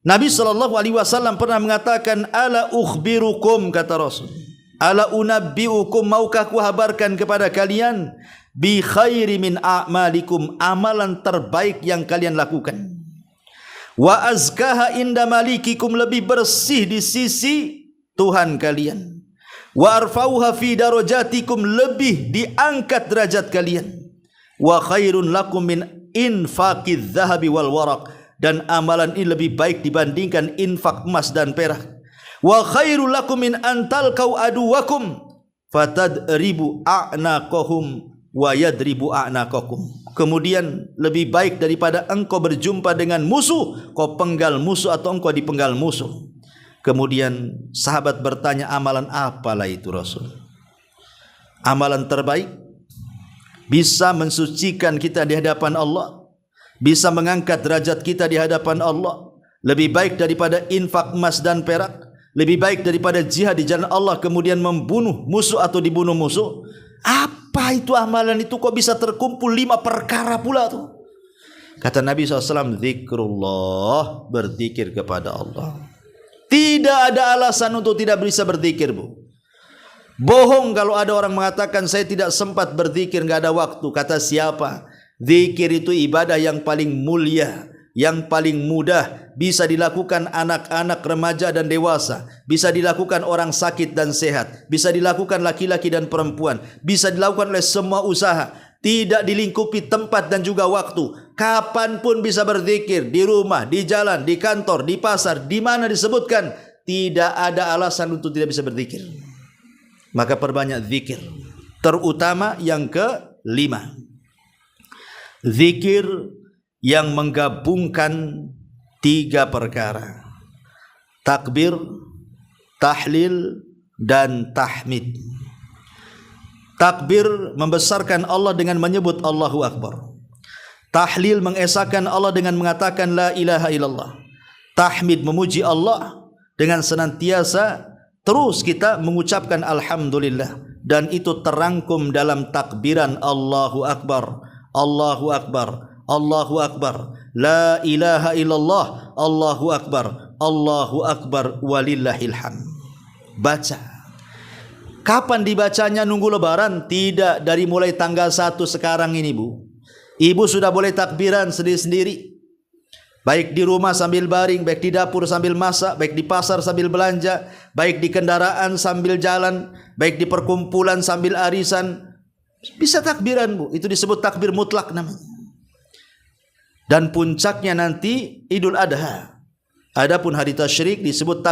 Nabi sallallahu alaihi wasallam pernah mengatakan, ala ukhbirukum, kata Rasul, ala unabbiukum, maukah ku habarkan kepada kalian bi khairi min a'malikum, amalan terbaik yang kalian lakukan, wa azkaha inda malikikum, lebih bersih di sisi Tuhan kalian, wa arfauha fi darajatikum, lebih diangkat derajat kalian, wa khairun lakum min infaqiz zahabi wal waraq, dan amalan ini lebih baik dibandingkan infak emas dan perak, wa khairul lakum min antalqau aduwakum fatadribu a'naqahum wa yadribu a'naqakum, kemudian lebih baik daripada engkau berjumpa dengan musuh, kau penggal musuh atau engkau dipenggal musuh. Kemudian sahabat bertanya, amalan apalah itu Rasul? Amalan terbaik, bisa mensucikan kita di hadapan Allah, bisa mengangkat derajat kita di hadapan Allah, lebih baik daripada infak emas dan perak, lebih baik daripada jihad di jalan Allah kemudian membunuh musuh atau dibunuh musuh. Apa itu amalan itu, kok bisa terkumpul 5 perkara pula tuh? Kata Nabi SAW, zikrullah, berzikir kepada Allah. Tidak ada alasan untuk tidak bisa berzikir, Bu. Bohong kalau ada orang mengatakan saya tidak sempat berzikir, enggak ada waktu. Kata siapa? Zikir itu ibadah yang paling mulia, yang paling mudah, bisa dilakukan anak-anak, remaja dan dewasa, bisa dilakukan orang sakit dan sehat, bisa dilakukan laki-laki dan perempuan, bisa dilakukan oleh semua usaha, tidak dilingkupi tempat dan juga waktu. Kapanpun bisa berzikir, di rumah, di jalan, di kantor, di pasar, di mana disebutkan, tidak ada alasan untuk tidak bisa berzikir. Maka perbanyak zikir. Terutama yang ke-5, zikir yang menggabungkan 3 perkara: takbir, tahlil, dan tahmid. Takbir membesarkan Allah dengan menyebut Allahu Akbar. Tahlil mengesahkan Allah dengan mengatakan la ilaha illallah. Tahmid memuji Allah dengan senantiasa terus kita mengucapkan alhamdulillah, dan itu terangkum dalam takbiran Allahu Akbar, Allahu Akbar, Allahu Akbar, la ilaha illallah, Allahu Akbar, Allahu Akbar, walillahil hamd. Baca. Kapan dibacanya? Nunggu lebaran? Tidak, dari mulai tanggal 1 sekarang ini, Bu. Ibu sudah boleh takbiran sendiri-sendiri. Baik di rumah sambil baring, baik di dapur sambil masak, baik di pasar sambil belanja, baik di kendaraan sambil jalan, baik di perkumpulan sambil arisan. Bisa takbiran, Bu. Itu disebut takbir mutlak namanya. Dan puncaknya nanti Idul Adha. Adapun hari tasyrik disebut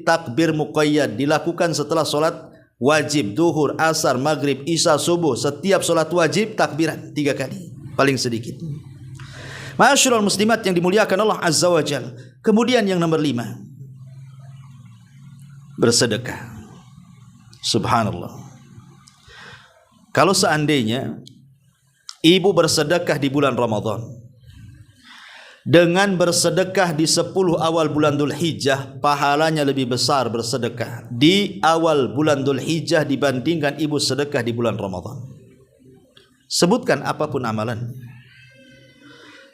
takbir muqayyad, dilakukan setelah solat wajib, duhur, asar, maghrib, isya, subuh. Setiap solat wajib takbiran 3 kali, paling sedikit. Ma'asyiral muslimat yang dimuliakan Allah Azza wa Jalla. Kemudian yang nomor 5, bersedekah. Subhanallah. Kalau seandainya ibu bersedekah di bulan Ramadan, dengan bersedekah di 10 awal bulan Dhul Hijjah, pahalanya lebih besar bersedekah di awal bulan Dhul Hijjah dibandingkan ibu sedekah di bulan Ramadan. Sebutkan apapun amalan.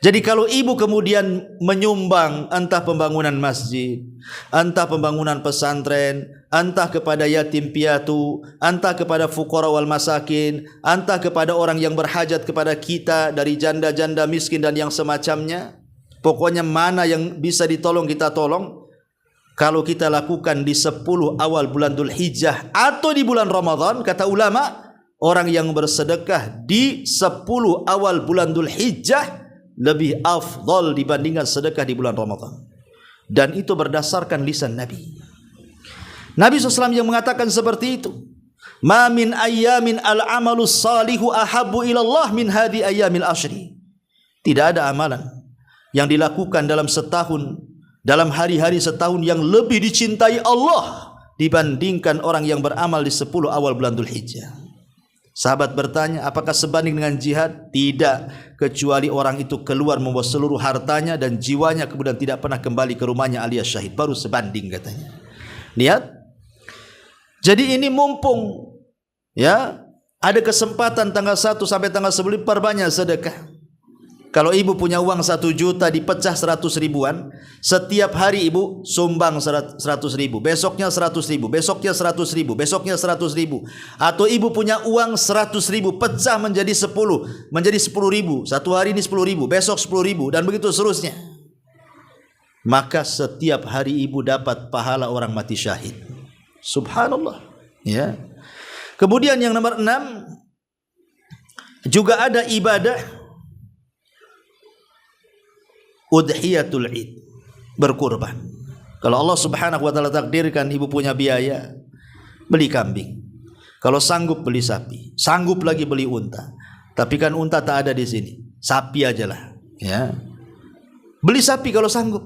Jadi kalau ibu kemudian menyumbang entah pembangunan masjid, entah pembangunan pesantren, entah kepada yatim piatu, entah kepada fuqara wal masakin, entah kepada orang yang berhajat kepada kita dari janda-janda miskin dan yang semacamnya, pokoknya mana yang bisa ditolong kita tolong. Kalau kita lakukan di 10 awal bulan Dhul Hijjah atau di bulan Ramadan, kata ulama, orang yang bersedekah di 10 awal bulan Dhul Hijjah lebih afdal dibandingkan sedekah di bulan Ramadan. Dan itu berdasarkan lisan Nabi. Nabi SAW yang mengatakan seperti itu. Ma min ayyamin al-amalus salihu ahabbu ilallah min hadhi ayyamil ashri. Tidak ada amalan yang dilakukan dalam setahun, dalam hari-hari setahun yang lebih dicintai Allah dibandingkan orang yang beramal di 10 awal bulan Dhul Hijjah. Sahabat bertanya, apakah sebanding dengan jihad? Tidak, kecuali orang itu keluar membawa seluruh hartanya dan jiwanya kemudian tidak pernah kembali ke rumahnya alias syahid, baru sebanding katanya. Lihat. Jadi ini mumpung ya ada kesempatan tanggal 1 sampai tanggal 10 perbanyak sedekah. Kalau ibu punya uang 1 juta dipecah 100 ribuan, setiap hari ibu sumbang 100 ribu, besoknya 100 ribu, besoknya 100 ribu, besoknya 100 ribu. Atau ibu punya uang 100 ribu, pecah menjadi 10 ribu. Satu hari ini 10 ribu, besok 10 ribu, dan begitu seterusnya. Maka setiap hari ibu dapat pahala orang mati syahid. Subhanallah. Ya. Kemudian yang nomor 6, juga ada ibadah udhiyatul id, berkurban. Kalau Allah Subhanahu wa taala takdirkan ibu punya biaya, beli kambing. Kalau sanggup beli sapi, sanggup lagi beli unta. Tapi kan unta tak ada di sini. Sapi ajalah, ya. Beli sapi kalau sanggup.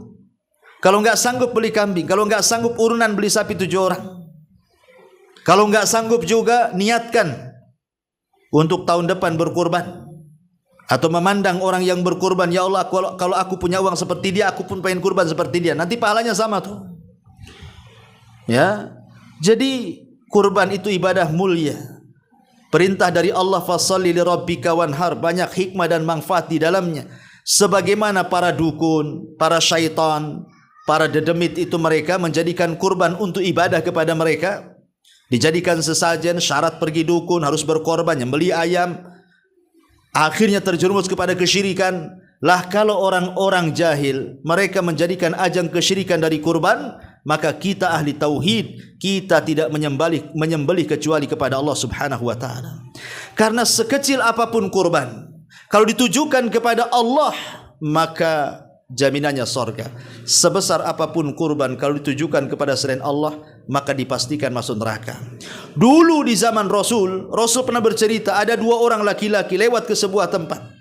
Kalau enggak sanggup beli kambing, kalau enggak sanggup urunan beli sapi 7 orang. Kalau enggak sanggup juga niatkan untuk tahun depan berkurban. Atau memandang orang yang berkurban, ya Allah, kalau aku punya uang seperti dia, aku pun pengen kurban seperti dia. Nanti pahalanya sama tuh. Ya. Jadi kurban itu ibadah mulia. Perintah dari Allah, fasholli lirabbika wanhar, banyak hikmah dan manfaat di dalamnya. Sebagaimana para dukun, para syaitan, para dedemit itu mereka menjadikan kurban untuk ibadah kepada mereka. Dijadikan sesajen, syarat pergi dukun harus berkorban, nyembeli ayam. Akhirnya terjerumus kepada kesyirikan. Lah kalau orang-orang jahil mereka menjadikan ajang kesyirikan dari kurban, maka kita ahli tauhid, kita tidak menyembelih kecuali kepada Allah Subhanahu wa taala. Karena sekecil apapun kurban, kalau ditujukan kepada Allah, maka jaminannya sorga. Sebesar apapun kurban kalau ditujukan kepada selain Allah, maka dipastikan masuk neraka. Dulu di zaman Rasul pernah bercerita, ada 2 orang laki-laki lewat ke sebuah tempat.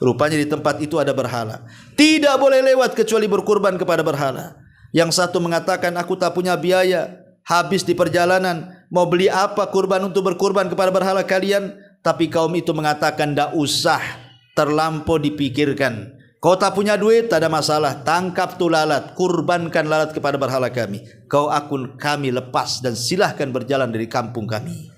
Rupanya di tempat itu ada berhala. Tidak boleh lewat kecuali berkurban kepada berhala. Yang satu mengatakan, aku tak punya biaya, habis di perjalanan, mau beli apa kurban untuk berkurban kepada berhala kalian? Tapi kaum itu mengatakan, tidak usah, terlampau dipikirkan. Kau tak punya duit, tak ada masalah. Tangkap tu lalat, kurbankan lalat kepada berhala kami. Kami lepas dan silahkan berjalan dari kampung kami.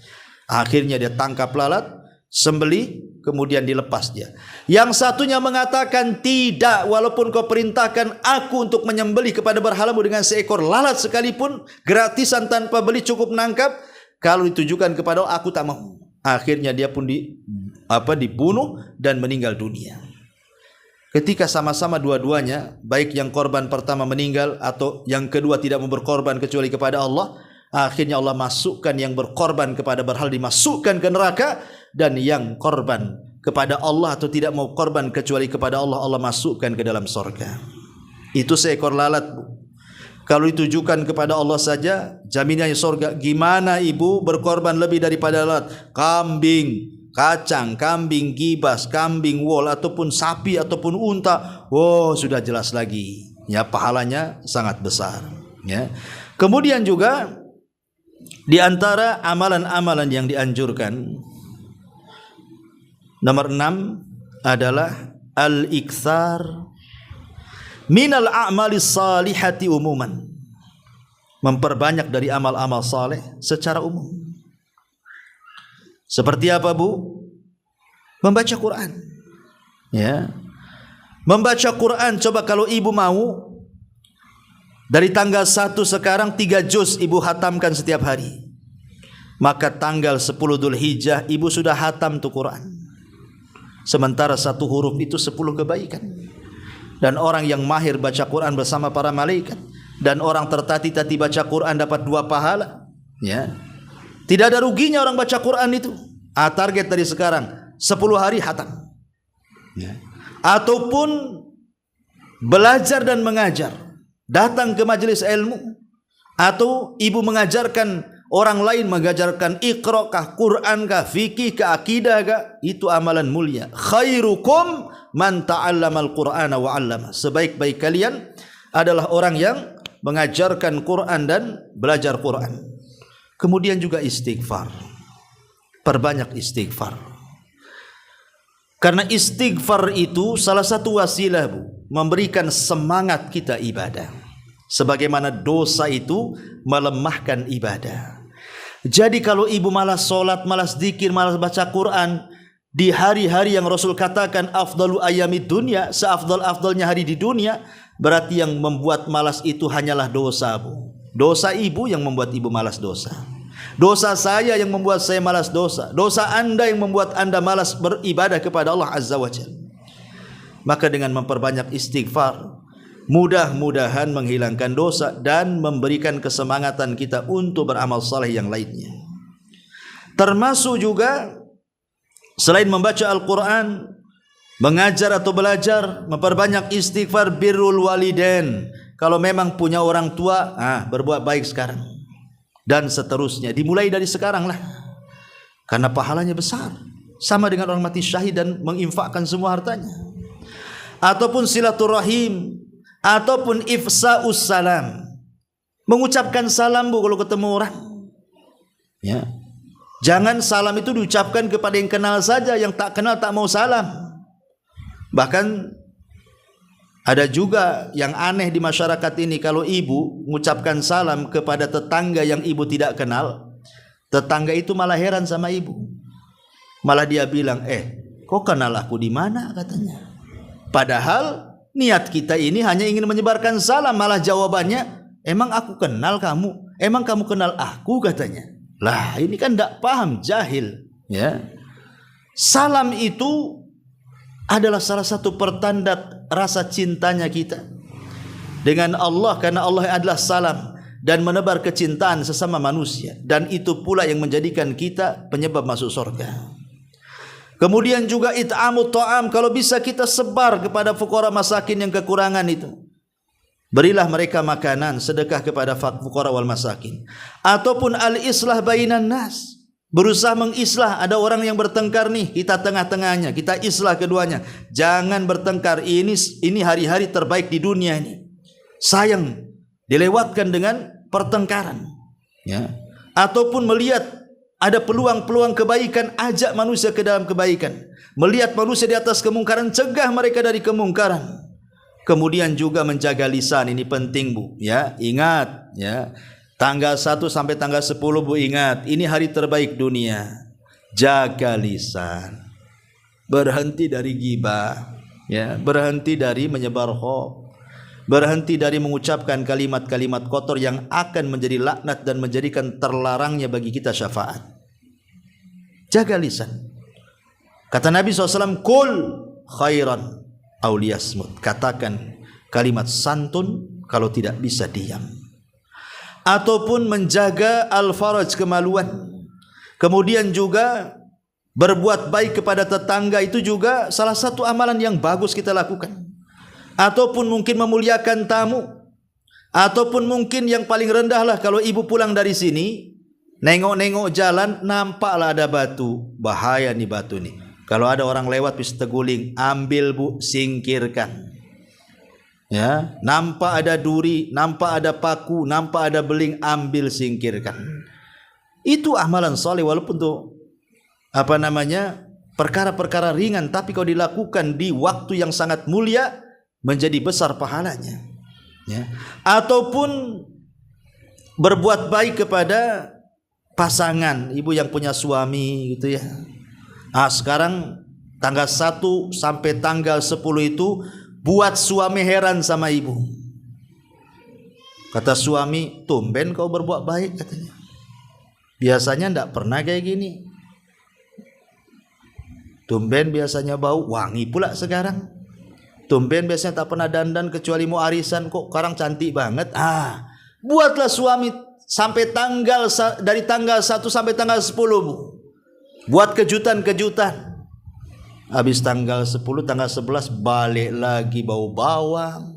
Akhirnya dia tangkap lalat, sembelih, kemudian dilepas dia. Yang satunya mengatakan, tidak, walaupun kau perintahkan aku untuk menyembelih kepada berhalamu dengan seekor lalat sekalipun, gratisan tanpa beli cukup menangkap, kalau ditujukan kepada aku tak mau. Akhirnya dia pun dibunuh dan meninggal dunia. Ketika sama-sama dua-duanya, baik yang korban pertama meninggal atau yang kedua tidak mau berkorban kecuali kepada Allah, akhirnya Allah masukkan yang berkorban kepada berhala dimasukkan ke neraka, dan yang korban kepada Allah atau tidak mau korban kecuali kepada Allah, Allah masukkan ke dalam surga. Itu seekor lalat, Bu. Kalau ditujukan kepada Allah saja, jaminannya surga. Gimana ibu berkorban lebih daripada lalat? Kambing, kacang, kambing gibas, kambing wol, ataupun sapi, ataupun unta, sudah jelas lagi, ya, pahalanya sangat besar, ya. Kemudian juga di antara amalan-amalan yang dianjurkan, nomor 6 adalah al-iktsar minal a'malis salihati umuman, memperbanyak dari amal-amal saleh secara umum. Seperti apa, Bu? Membaca Quran. Ya. Membaca Quran, coba kalau ibu mau, dari tanggal 1 sekarang 3 juz ibu hatamkan setiap hari. Maka tanggal 10 Dzulhijjah ibu sudah hatam tuh Quran. Sementara 1 huruf itu 10 kebaikan. Dan orang yang mahir baca Quran bersama para malaikat, dan orang tertati-tati baca Quran dapat 2 pahala. Ya. Tidak ada ruginya orang baca Quran itu. Target dari sekarang 10 hari hatam. Ya. Ataupun belajar dan mengajar, datang ke majelis ilmu, atau ibu mengajarkan orang lain, mengajarkan Iqra kah, Quran kah, fikih kah, akidah kah, itu amalan mulia. Khairukum man ta'allamal Qur'ana wa 'allama. Sebaik-baik kalian adalah orang yang mengajarkan Quran dan belajar Quran. Kemudian juga istighfar. perbanyak istighfar. Karena istighfar itu salah satu wasilah, Bu, memberikan semangat kita ibadah. Sebagaimana dosa itu melemahkan ibadah. Jadi kalau ibu malas sholat, malas zikir, malas baca Quran di hari-hari yang Rasul katakan afdalu ayamid dunya, seafdal-afdalnya hari di dunia, berarti yang membuat malas itu hanyalah dosa, Bu. Dosa ibu yang membuat ibu malas dosa. Dosa saya yang membuat saya malas dosa. Dosa Anda yang membuat Anda malas beribadah kepada Allah Azza wa Jalla. Maka dengan memperbanyak istighfar, mudah-mudahan menghilangkan dosa dan memberikan kesemangatan kita untuk beramal saleh yang lainnya. Termasuk juga selain membaca Al-Quran, mengajar atau belajar, memperbanyak istighfar, birrul walidain. Kalau memang punya orang tua, berbuat baik sekarang. Dan seterusnya, dimulai dari sekarang lah. Karena pahalanya besar. Sama dengan orang mati syahid dan menginfakkan semua hartanya. Ataupun silaturahim, ataupun ifsa'us salam. Mengucapkan salam, Bu, kalau ketemu orang. Ya. Jangan salam itu diucapkan kepada yang kenal saja, yang tak kenal tak mau salam. Bahkan ada juga yang aneh di masyarakat ini, kalau ibu mengucapkan salam kepada tetangga yang ibu tidak kenal, tetangga itu malah heran sama ibu. Malah dia bilang, kau kenal aku di mana, katanya. Padahal niat kita ini hanya ingin menyebarkan salam, malah jawabannya, emang aku kenal kamu? Emang kamu kenal aku, katanya. Lah, ini kan tidak paham, jahil. Ya. Salam itu adalah salah satu pertanda rasa cintanya kita dengan Allah, karena Allah adalah salam dan menebar kecintaan sesama manusia, dan itu pula yang menjadikan kita penyebab masuk surga. Kemudian juga it'amut ta'am, kalau bisa kita sebar kepada fuqara masakin yang kekurangan itu. Berilah mereka makanan, sedekah kepada fuqara wal masakin. Ataupun al-islah bainan nas, berusaha mengislah, ada orang yang bertengkar nih, kita tengah-tengahnya, kita islah keduanya. Jangan bertengkar, ini hari-hari terbaik di dunia ini. Sayang dilewatkan dengan pertengkaran. Ya. Ataupun melihat ada peluang-peluang kebaikan, ajak manusia ke dalam kebaikan. Melihat manusia di atas kemungkaran, cegah mereka dari kemungkaran. Kemudian juga menjaga lisan, ini penting, Bu. Ya, ingat, ya. Tanggal 1 sampai tanggal 10, Bu, ingat, ini hari terbaik dunia. Jaga lisan. Berhenti dari ghibah, ya, berhenti dari menyebar hoax. Berhenti dari mengucapkan kalimat-kalimat kotor yang akan menjadi laknat dan menjadikan terlarangnya bagi kita syafaat. Jaga lisan. Kata Nabi SAW, Kul khairan auliyasmut. Katakan kalimat santun kalau tidak bisa diam. Ataupun menjaga al-faraj, kemaluan. Kemudian juga berbuat baik kepada tetangga, itu juga salah satu amalan yang bagus kita lakukan. Ataupun mungkin memuliakan tamu. Ataupun mungkin yang paling rendah lah, kalau ibu pulang dari sini, nengok-nengok jalan, nampaklah ada batu. Bahaya nih batu nih. Kalau ada orang lewat bisa teguling, ambil, Bu, singkirkan. Ya, nampak ada duri, nampak ada paku, nampak ada beling, ambil, singkirkan. Itu amalan soleh, walaupun tuh perkara-perkara ringan, tapi kalau dilakukan di waktu yang sangat mulia, menjadi besar pahalanya. Ya. Ataupun berbuat baik kepada pasangan, ibu yang punya suami gitu ya. Sekarang tanggal 1 sampai tanggal 10 itu buat suami heran sama ibu. Kata suami, tumben kau berbuat baik, katanya. Biasanya enggak pernah kayak gini. Tumben biasanya bau, wangi pula sekarang. Tumben biasanya tak pernah dandan kecuali mau arisan, kok sekarang cantik banget. Buatlah suami sampai dari tanggal 1 sampai tanggal 10, Bu. Buat kejutan-kejutan. Habis tanggal 10, tanggal 11 balik lagi bau bawang.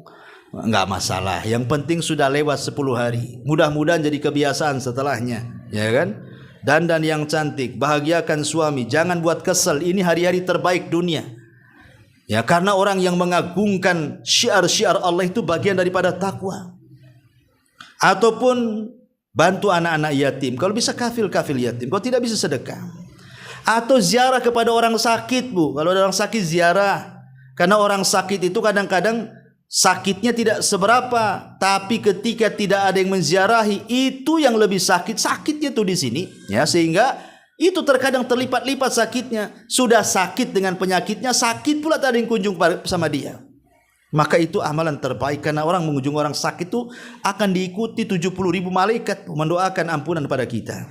Enggak masalah. Yang penting sudah lewat 10 hari. Mudah-mudahan jadi kebiasaan setelahnya, ya kan? Dandan yang cantik, bahagiakan suami, jangan buat kesel. Ini hari-hari terbaik dunia. Ya, karena orang yang mengagungkan syiar-syiar Allah itu bagian daripada takwa. Ataupun bantu anak-anak yatim. Kalau bisa kafil yatim. Kalau tidak bisa sedekah. Atau ziarah kepada orang sakit, Bu. Kalau ada orang sakit ziarah. Karena orang sakit itu kadang-kadang sakitnya tidak seberapa, tapi ketika tidak ada yang menziarahi, itu yang lebih sakit. Sakitnya tuh di sini, ya, sehingga itu terkadang terlipat-lipat sakitnya. Sudah sakit dengan penyakitnya, sakit pula tak ada yang kunjung sama dia. Maka itu amalan terbaik, karena orang mengunjungi orang sakit itu akan diikuti 70.000 malaikat mendoakan ampunan pada kita.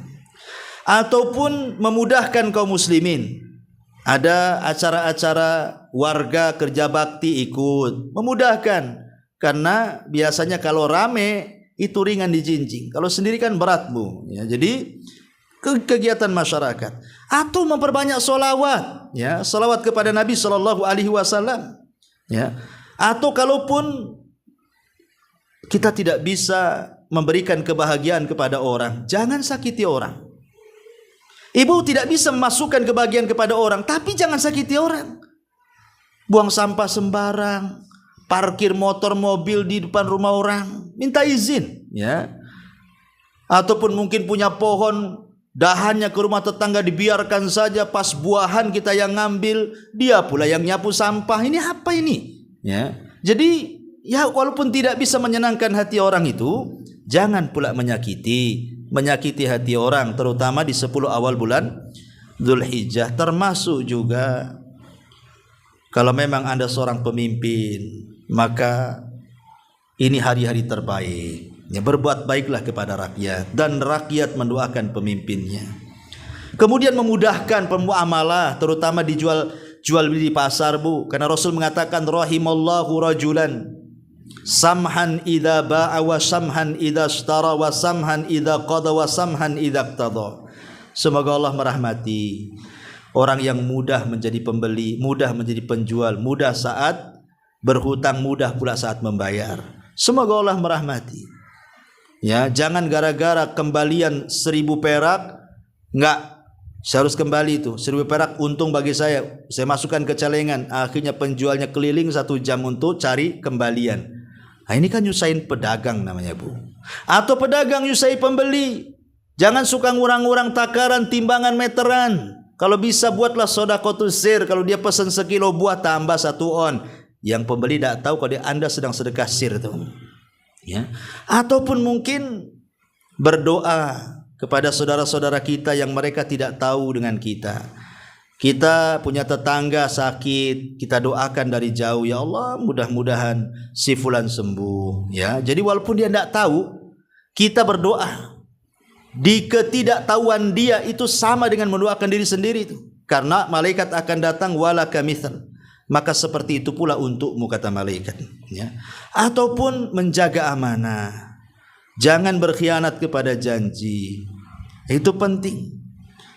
Ataupun memudahkan kaum muslimin. Ada acara-acara warga kerja bakti ikut, memudahkan. Karena biasanya kalau rame itu ringan dijinjing, kalau sendiri kan berat, Bu. Ya, jadi kegiatan masyarakat. Atau memperbanyak solawat, ya, solawat kepada Nabi SAW. Ya. Atau kalaupun kita tidak bisa memberikan kebahagiaan kepada orang, jangan sakiti orang. Ibu tidak bisa memasukkan kebahagiaan kepada orang, tapi jangan sakiti orang. Buang sampah sembarang, parkir motor mobil di depan rumah orang, minta izin, ya. Ataupun mungkin punya pohon, dahannya ke rumah tetangga dibiarkan saja, pas buahan kita yang ngambil, dia pula yang nyapu sampah. Ini apa ini? Ya, jadi ya walaupun tidak bisa menyenangkan hati orang itu, jangan pula menyakiti hati orang, terutama di 10 awal bulan Dzulhijjah. Termasuk juga kalau memang Anda seorang pemimpin, maka ini hari-hari terbaik. Ya, berbuat baiklah kepada rakyat dan rakyat mendoakan pemimpinnya. Kemudian memudahkan pemuamalah, terutama jual beli di pasar, Bu. Karena Rasul mengatakan rahimallahu rajulan samhan idza ba'a wa samhan idza ishtara wa samhan idza qada wa samhan idza iqtada. Semoga Allah merahmati orang yang mudah menjadi pembeli, mudah menjadi penjual, mudah saat berhutang, mudah pula saat membayar. Semoga Allah merahmati. Ya, jangan gara-gara kembalian 1.000 perak, enggak, saya harus kembali itu 1.000 perak untung bagi saya masukkan ke celengan. Akhirnya penjualnya keliling 1 jam untuk cari kembalian. Nah, ini kan nyusahin pedagang namanya, Bu. Atau pedagang nyusahin pembeli. Jangan suka ngurang-ngurang takaran, timbangan meteran. Kalau bisa buatlah shadaqatus sir. Kalau dia pesan sekilo buah tambah 1 on. Yang pembeli tidak tahu kalau Anda sedang sedekah sir tuh. Ya. Ataupun mungkin berdoa kepada saudara-saudara kita yang mereka tidak tahu dengan kita. Kita punya tetangga sakit, kita doakan dari jauh, ya Allah, mudah-mudahan si fulan sembuh, ya. Jadi walaupun dia tidak tahu, kita berdoa. Di ketidaktahuan dia itu sama dengan mendoakan diri sendiri itu. Karena malaikat akan datang walaka mithal. Maka seperti itu pula untukmu, kata malaikat, ya. Ataupun menjaga amanah. Jangan berkhianat kepada janji. Itu penting.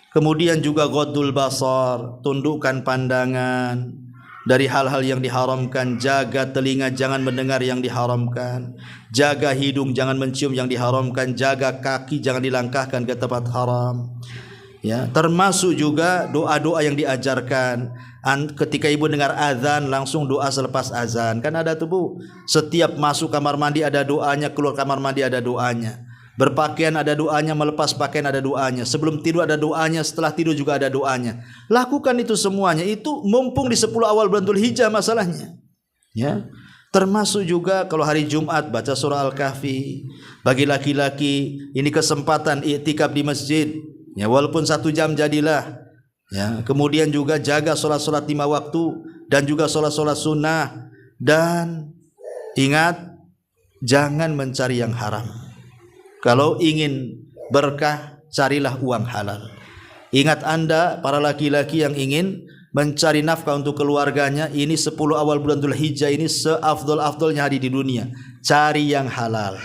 Kemudian juga ghaddul basar, tundukkan pandangan dari hal-hal yang diharamkan. Jaga telinga, jangan mendengar yang diharamkan. Jaga hidung, jangan mencium yang diharamkan. Jaga kaki, jangan dilangkahkan ke tempat haram. Ya, termasuk juga doa-doa yang diajarkan. Ketika ibu dengar azan, langsung doa selepas azan. Kan ada tuh, Bu, setiap masuk kamar mandi ada doanya, keluar kamar mandi ada doanya. Berpakaian ada doanya, melepas pakaian ada doanya. Sebelum tidur ada doanya, setelah tidur juga ada doanya. Lakukan itu semuanya. Itu mumpung di 10 awal bulan Dzulhijjah masalahnya. Ya. Termasuk juga kalau hari Jumat baca surah Al-Kahfi. Bagi laki-laki ini kesempatan i'tikaf di masjid. Ya, walaupun 1 jam jadilah. Ya, kemudian juga jaga sholat-sholat 5 waktu dan juga sholat-sholat sunnah. Dan ingat, jangan mencari yang haram. Kalau ingin berkah, carilah uang halal. Ingat Anda, para laki-laki yang ingin mencari nafkah untuk keluarganya, ini 10 awal bulan Dzulhijjah ini seafdol-afdolnya hari di dunia. Cari yang halal,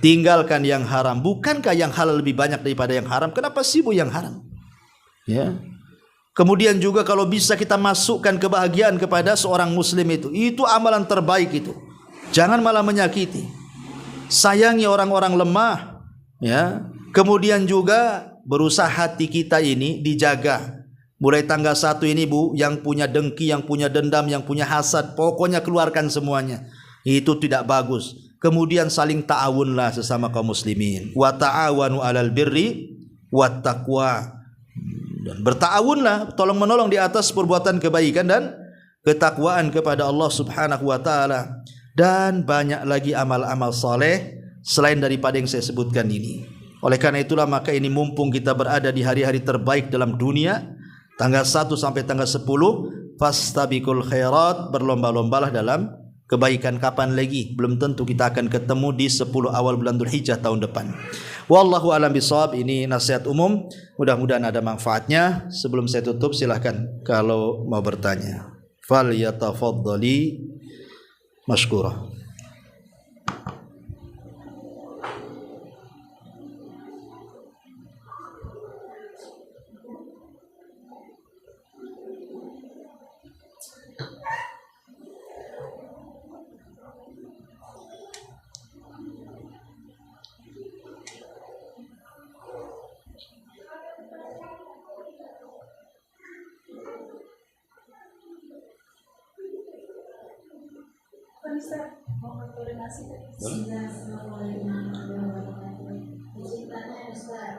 tinggalkan yang haram. Bukankah yang halal lebih banyak daripada yang haram? Kenapa sibuk yang haram? Ya. Kemudian juga kalau bisa kita masukkan kebahagiaan kepada seorang muslim itu amalan terbaik itu. Jangan malah menyakiti. Sayangi orang-orang lemah, ya. Kemudian juga berusaha hati kita ini dijaga. Mulai tanggal 1 ini, Bu, yang punya dengki, yang punya dendam, yang punya hasad, pokoknya keluarkan semuanya. Itu tidak bagus. Kemudian saling ta'awunlah sesama kaum muslimin. Wa ta'awanu 'alal birri wat taqwa. dan berta'awunlah, tolong menolong di atas perbuatan kebaikan dan ketakwaan kepada Allah Subhanahu wa taala, dan banyak lagi amal-amal saleh selain daripada yang saya sebutkan ini. Oleh karena itulah maka ini mumpung kita berada di hari-hari terbaik dalam dunia, tanggal 1 sampai tanggal 10, fastabiqul khairat, berlomba-lombalah dalam kebaikan. Kapan lagi? Belum tentu kita akan ketemu di 10 awal bulan Dzulhijjah tahun depan. Wallahu a'lam bishawab. Ini nasihat umum, mudah-mudahan ada manfaatnya. Sebelum saya tutup, silahkan kalau mau bertanya. Fal yatafaddali mashkurah.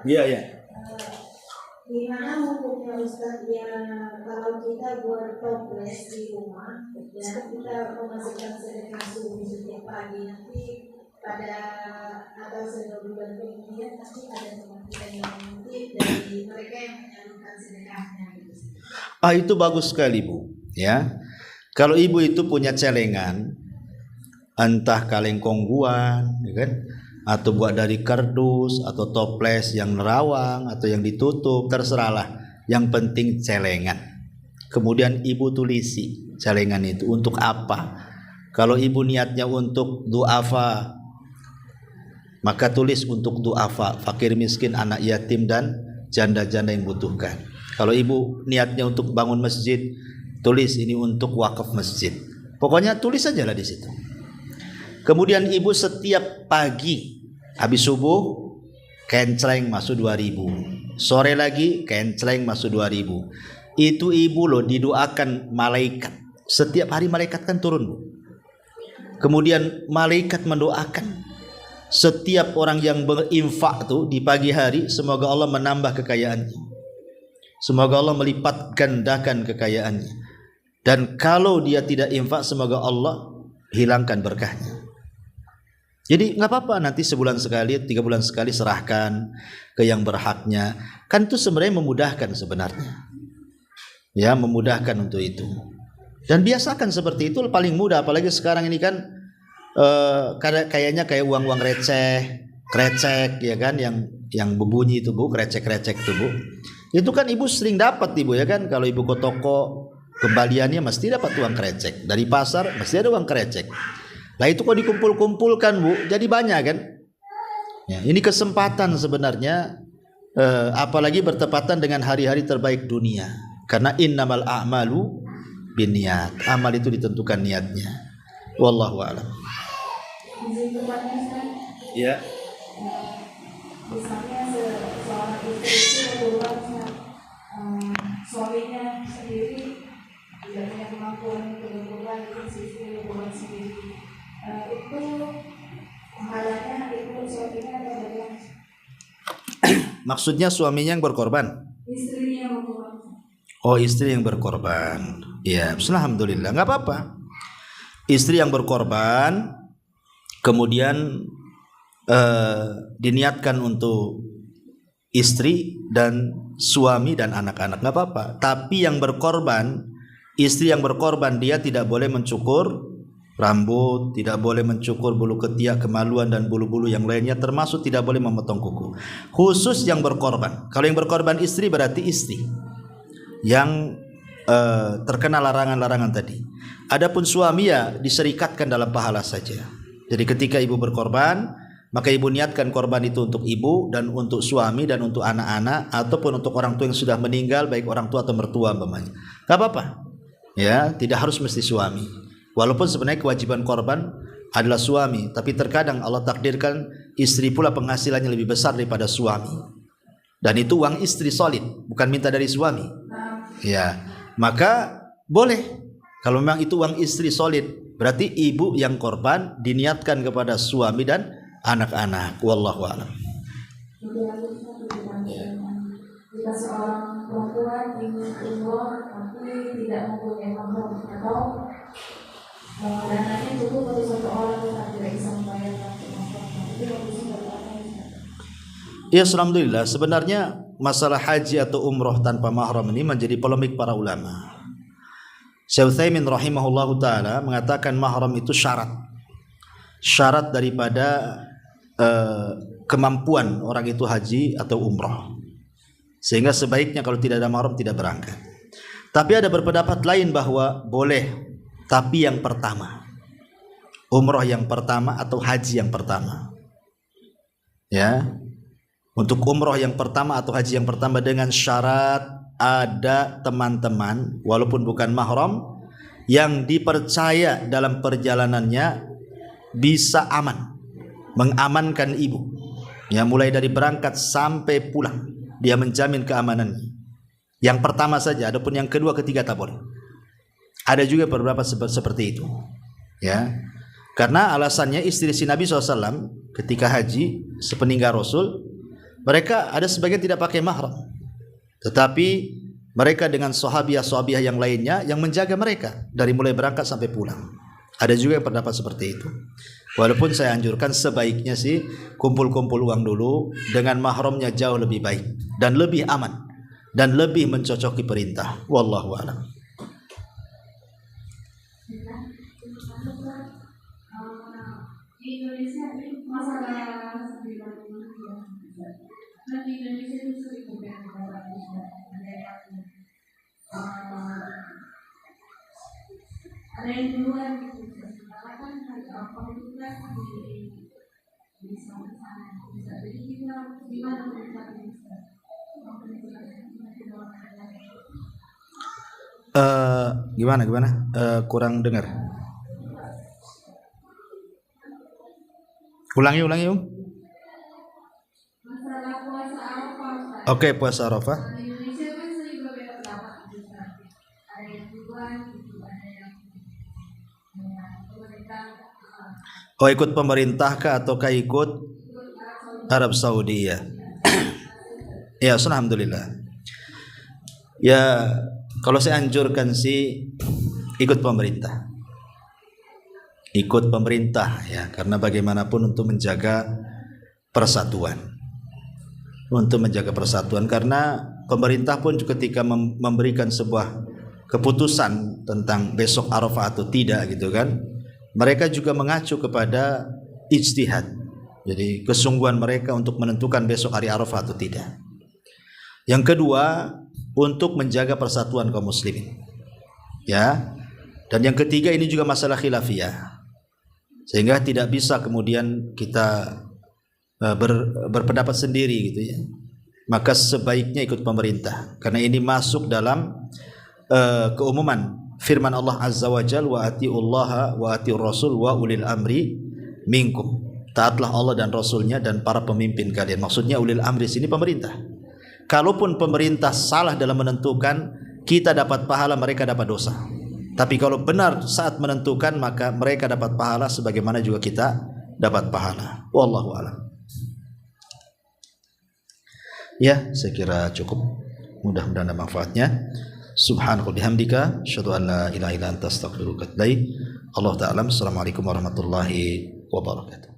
Iya, ya. Gimana hukumnya Ustaz ya kalau kita buat toples di rumah ya kita memasukkan sedekah subuh setiap pagi, nanti pada atau sebulan kemudian nanti ada teman kita yang mengutip dari mereka yang menyalurkan sedekahnya gitu. Itu bagus sekali Bu. Ya, kalau ibu itu punya celengan, entah kaleng kongguan, ya kan? Atau buat dari kardus atau toples yang nerawang atau yang ditutup, terserahlah. Yang penting celengan. Kemudian ibu tulisi celengan itu untuk apa. Kalau ibu niatnya untuk duafa, maka tulis untuk duafa, fakir miskin, anak yatim dan janda-janda yang butuhkan. Kalau ibu niatnya untuk bangun masjid, tulis ini untuk wakaf masjid. Pokoknya tulis sajalah di situ. Kemudian ibu setiap pagi habis subuh kencleng masuk 2000, sore lagi kencleng masuk 2000. Itu ibu loh didoakan malaikat. Setiap hari malaikat kan turun. Kemudian malaikat mendoakan setiap orang yang berinfak tuh di pagi hari, semoga Allah menambah kekayaannya. Semoga Allah melipat gandakan kekayaannya. Dan kalau dia tidak infak, semoga Allah hilangkan berkahnya. Jadi nggak apa-apa nanti sebulan sekali, 3 bulan sekali serahkan ke yang berhaknya. Kan itu sebenarnya memudahkan sebenarnya. Ya, memudahkan untuk itu. Dan biasakan seperti itu paling mudah. Apalagi sekarang ini kan kayaknya kayak uang-uang receh, krecek ya kan, yang berbunyi itu Bu, krecek-krecek itu Bu. Itu kan ibu sering dapat ibu ya kan. Kalau ibu ke toko, kembaliannya mesti dapat uang krecek. Dari pasar mesti ada uang krecek. Nah itu kok dikumpul-kumpulkan Bu, jadi banyak kan. Ya, ini kesempatan sebenarnya, apalagi bertepatan dengan hari-hari terbaik dunia. Karena innamal a'malu binniyat. Amal itu ditentukan niatnya. Wallahu a'lam. Ya. Misalnya seorang istri itu suaminya sendiri tidak punya kemampuan kebetulan itu istri hubungan sendiri, itu pahalanya itu suaminya atau bagaimana? Maksudnya suaminya yang berkorban? Istrinya yang berkorban. Oh, istri yang berkorban. Ya, alhamdulillah, nggak apa-apa. Istri yang berkorban, kemudian diniatkan untuk istri dan suami dan anak-anak, nggak apa-apa. Tapi yang berkorban, istri yang berkorban, dia tidak boleh mencukur rambut, tidak boleh mencukur bulu ketiak, kemaluan dan bulu-bulu yang lainnya, termasuk tidak boleh memotong kuku. Khusus yang berkorban. Kalau yang berkorban istri berarti istri yang terkena larangan-larangan tadi. Adapun suami ya diserikatkan dalam pahala saja. Jadi ketika ibu berkorban, maka ibu niatkan korban itu untuk ibu dan untuk suami dan untuk anak-anak ataupun untuk orang tua yang sudah meninggal, baik orang tua atau mertua umpamanya. Gak apa-apa. Ya, tidak harus mesti suami. Walaupun sebenarnya kewajiban korban adalah suami, tapi terkadang Allah takdirkan istri pula penghasilannya lebih besar daripada suami. Dan itu uang istri solid, bukan minta dari suami. Ya, maka boleh. Kalau memang itu uang istri solid, berarti ibu yang korban diniatkan kepada suami dan anak-anak. Wallahu a'lam. Jika seorang perempuan berdua ingin umroh tapi tidak mempunyai mahram atau dananya cukup untuk satu orang yang tidak bisa membayarkan mahram, itu bagusnya bagaimana? Ya, alhamdulillah. Sebenarnya masalah haji atau umroh tanpa mahram ini menjadi polemik para ulama. Syekh Utsaimin rahimahullahu taala mengatakan mahram itu syarat daripada kemampuan orang itu haji atau umroh, sehingga sebaiknya kalau tidak ada mahram tidak berangkat. Tapi ada berpendapat lain bahwa boleh, tapi yang pertama, umroh yang pertama atau haji yang pertama, ya, untuk umroh yang pertama atau haji yang pertama dengan syarat ada teman-teman walaupun bukan mahram yang dipercaya dalam perjalanannya bisa aman, mengamankan ibu, ya, mulai dari berangkat sampai pulang dia menjamin keamanannya. Yang pertama saja, adapun yang kedua ketiga tak boleh. Ada juga beberapa seperti itu, ya, karena alasannya istri si Nabi SAW ketika haji sepeninggal Rasul, mereka ada sebagian tidak pakai mahram, tetapi mereka dengan sahabiah yang lainnya yang menjaga mereka dari mulai berangkat sampai pulang. Ada juga yang pendapat seperti itu. Walaupun saya anjurkan sebaiknya sih kumpul-kumpul uang dulu, dengan mahramnya jauh lebih baik dan lebih aman dan lebih mencocoki perintah. Wallahu a'lam. Di Indonesia ini masalah di Indonesia itu sering berbeda ada yang duluan gitu, karena kan apa itu kan di sana bisa, jadi kita gimana menentukan bisa Gimana? Kurang dengar. Ulangi masalah puasa Arafah. Oke, puasa Arafah. Di Indonesia kan sering berbeda pendapat, ada yang duluan gitu, ada yang pemerintah. Oh, ikut pemerintah kah ataukah ikut Arab Saudi, ya? Ya, alhamdulillah. Ya, kalau saya anjurkan sih ikut pemerintah. Ikut pemerintah, ya, karena bagaimanapun untuk menjaga persatuan. Untuk menjaga persatuan, karena pemerintah pun ketika memberikan sebuah keputusan tentang besok Arafah atau tidak gitu kan, mereka juga mengacu kepada ijtihad. Jadi kesungguhan mereka untuk menentukan besok hari Arafah atau tidak. Yang kedua, untuk menjaga persatuan kaum muslimin, ya. Dan yang ketiga, ini juga masalah khilafiyah, sehingga tidak bisa kemudian kita berpendapat sendiri gitu, ya. Maka sebaiknya ikut pemerintah, karena ini masuk dalam keumuman firman Allah Azza wa Jalla, wa atiullaha wa atiur rasul wa ulil amri minkum. Taatlah Allah dan Rasulnya dan para pemimpin kalian. Maksudnya ulil amri sini pemerintah. Kalaupun pemerintah salah dalam menentukan, kita dapat pahala, mereka dapat dosa. Tapi kalau benar saat menentukan, maka mereka dapat pahala sebagaimana juga kita dapat pahala. Wallahu a'lam. Ya, saya kira cukup. Mudah-mudahan ada manfaatnya. Subhanallah bihamdika, asyhadu an la ilaha illa anta astaghfiruka wa atubu ilaik. Allah ta'ala. Assalamualaikum warahmatullahi wabarakatuh.